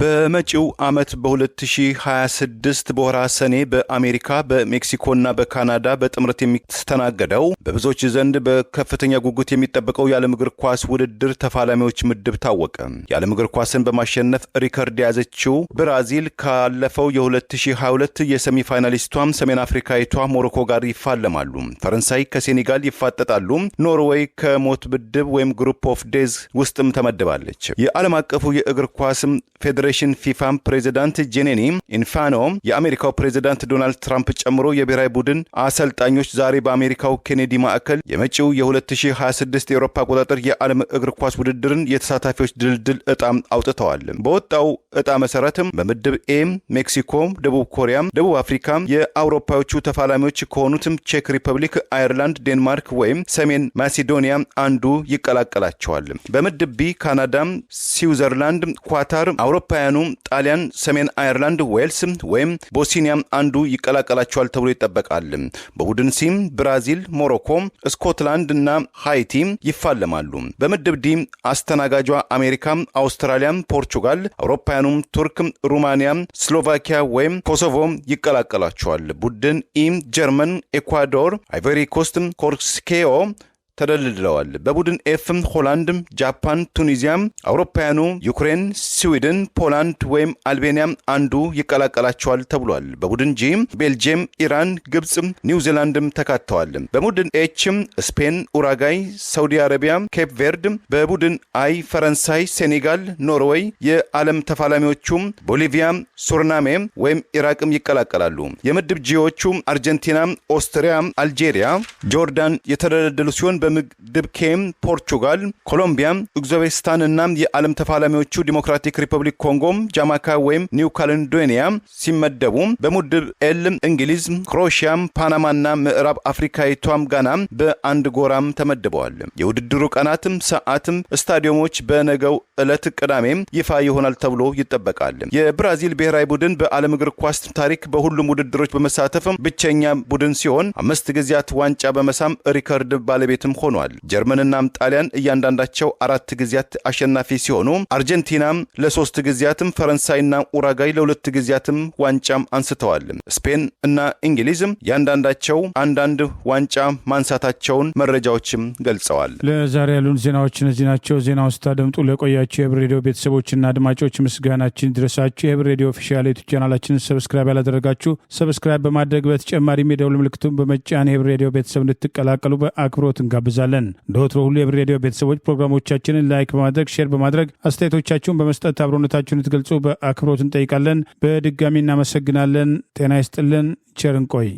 S2: በመጪው ዓመት በ2026 በወርሃ ሰኔ በአሜሪካ በሜክሲኮና በካናዳ በጥምረት የሚስተናገደው በብዙዎች ዘንድ በከፍተኛ ጉጉት የሚጠበቀው የዓለም እግር ኳስ ውድድር ተፋላሚዎች ምድብ ታወቀ። የዓለም እግር ኳስን በማሸነፍ ሪከርድ የያዘችው ብራዚል ካለፈው የ2022 የሰሚ ፋይናሊስቷም ሰሜን አፍሪካዊቷ ሞሮኮ ጋር ይፋለማሉ። ፈረንሳይ ከሴኔጋል ይፋጠጣሉ። ኖርዌይ ከሞት ምድብ ወይም ግሩፕ ኦፍ ዴዝ ውስጥም ተመድባለች። የዓለም አቀፉ የእግር ኳስም ፌዴሬሽን ፊፋም ፕሬዚዳንት ጄኔኒ ኢንፋኖ የአሜሪካው ፕሬዚዳንት ዶናልድ ትራምፕ ጨምሮ የብሔራዊ ቡድን አሰልጣኞች ዛሬ በአሜሪካው ኬኔዲ ማዕከል የመጪው የ2026 የአውሮፓ አቆጣጠር የዓለም እግር ኳስ ውድድርን የተሳታፊዎች ድልድል ዕጣም አውጥተዋል። በወጣው ዕጣ መሰረትም በምድብ ኤ ሜክሲኮ፣ ደቡብ ኮሪያ፣ ደቡብ አፍሪካ የአውሮፓዎቹ ተፋላሚዎች ከሆኑትም ቼክ ሪፐብሊክ፣ አየርላንድ፣ ዴንማርክ ወይም ሰሜን ማሲዶኒያ አንዱ ይቀላቀላቸዋል። በምድብ ቢ ካናዳ፣ ስዊዘርላንድ፣ ኳታር፣ አውሮፓውያኑ ጣሊያን፣ ሰሜን አየርላንድ፣ ዌልስ ወይም ቦስኒያ አንዱ ይቀላቀላቸዋል ተብሎ ይጠበቃል። በቡድን ሲም ብራዚል፣ ሞሮኮ፣ ስኮትላንድ እና ሃይቲ ይፋለማሉ። በምድብ ዲ አስተናጋጇ አሜሪካ፣ አውስትራሊያ፣ ፖርቹጋል፣ አውሮፓውያኑ ቱርክ፣ ሩማኒያ፣ ስሎቫኪያ ወይም ኮሶቮ ይቀላቀላቸዋል። ቡድን ኢ ጀርመን፣ ኤኳዶር፣ አይቮሪ ኮስት፣ ኮርስኬኦ ተደልድለዋል። በቡድን ኤፍ ሆላንድ፣ ጃፓን፣ ቱኒዚያ፣ አውሮፓውያኑ ዩክሬን፣ ስዊድን፣ ፖላንድ ወይም አልቤኒያ አንዱ ይቀላቀላቸዋል ተብሏል። በቡድን ጂ ቤልጅየም፣ ኢራን፣ ግብጽ፣ ኒውዚላንድም ተካተዋል። በቡድን ኤች ስፔን፣ ኡራጋይ፣ ሳውዲ አረቢያ፣ ኬፕ ቬርድ፣ በቡድን አይ ፈረንሳይ፣ ሴኔጋል፣ ኖርዌይ፣ የዓለም ተፋላሚዎቹ ቦሊቪያ፣ ሱርናሜ ወይም ኢራቅም ይቀላቀላሉ። የምድብ ጂዎቹ አርጀንቲና፣ ኦስትሪያ፣ አልጄሪያ፣ ጆርዳን የተደለደሉ ሲሆን በምድብ ኬም ፖርቹጋል፣ ኮሎምቢያ፣ ኡዝቤኪስታን እና የዓለም ተፋላሚዎቹ ዲሞክራቲክ ሪፐብሊክ ኮንጎ፣ ጃማይካ ወይም ኒው ካሌዶኒያ ሲመደቡ በምድብ ኤል እንግሊዝ፣ ክሮኤሺያ፣ ፓናማና ምዕራብ አፍሪካዊቷም ጋና በአንድ ጎራም ተመድበዋል። የውድድሩ ቀናትም ሰዓትም ስታዲየሞች በነገው ዕለት ቅዳሜ ይፋ ይሆናል ተብሎ ይጠበቃል። የብራዚል ብሔራዊ ቡድን በዓለም እግር ኳስ ታሪክ በሁሉም ውድድሮች በመሳተፍ ብቸኛ ቡድን ሲሆን 5 ጊዜያት ዋንጫ በመሳም ሪከርድ ባለቤትም ሆኗል። ጀርመንና ጣሊያን እያንዳንዳቸው 4 ጊዜያት አሸናፊ ሲሆኑ አርጀንቲና ለ3 ጊዜያትም፣ ፈረንሳይና ኡራጋይ ለ2 ጊዜያትም ዋንጫም አንስተዋል። ስፔን እና እንግሊዝ እያንዳንዳቸው አንዳንድ ዋንጫ ማንሳታቸውን መረጃዎችም ገልጸዋል።
S1: ለዛሬ ያሉን ዜናዎች እነዚህ ናቸው። ዜናውን ስታደምጡ ለቆያችሁ የህብር ሬዲዮ ቤተሰቦችና አድማጮች ምስጋናችን ይድረሳችሁ። የህብር ሬዲዮ ኦፊሻል ዩቲዩብ ቻናላችንን ሰብስክራይብ ያላደረጋችሁ ሰብስክራይብ በማድረግ በተጨማሪም የደውል ምልክቱን በመጫን የህብር ሬዲዮ ቤተሰብ እንድትቀላቀሉ በአክብሮት እንጋብዛለን። እንደ ወትሮ ሁሉ የህብር ሬዲዮ ቤተሰቦች ፕሮግራሞቻችንን ላይክ በማድረግ ሼር በማድረግ አስተያየቶቻችሁን በመስጠት አብሮነታችሁን እንድትገልጹ በአክብሮት እንጠይቃለን። በድጋሚ እናመሰግናለን። ጤና ይስጥልን። ቸር እንቆይ።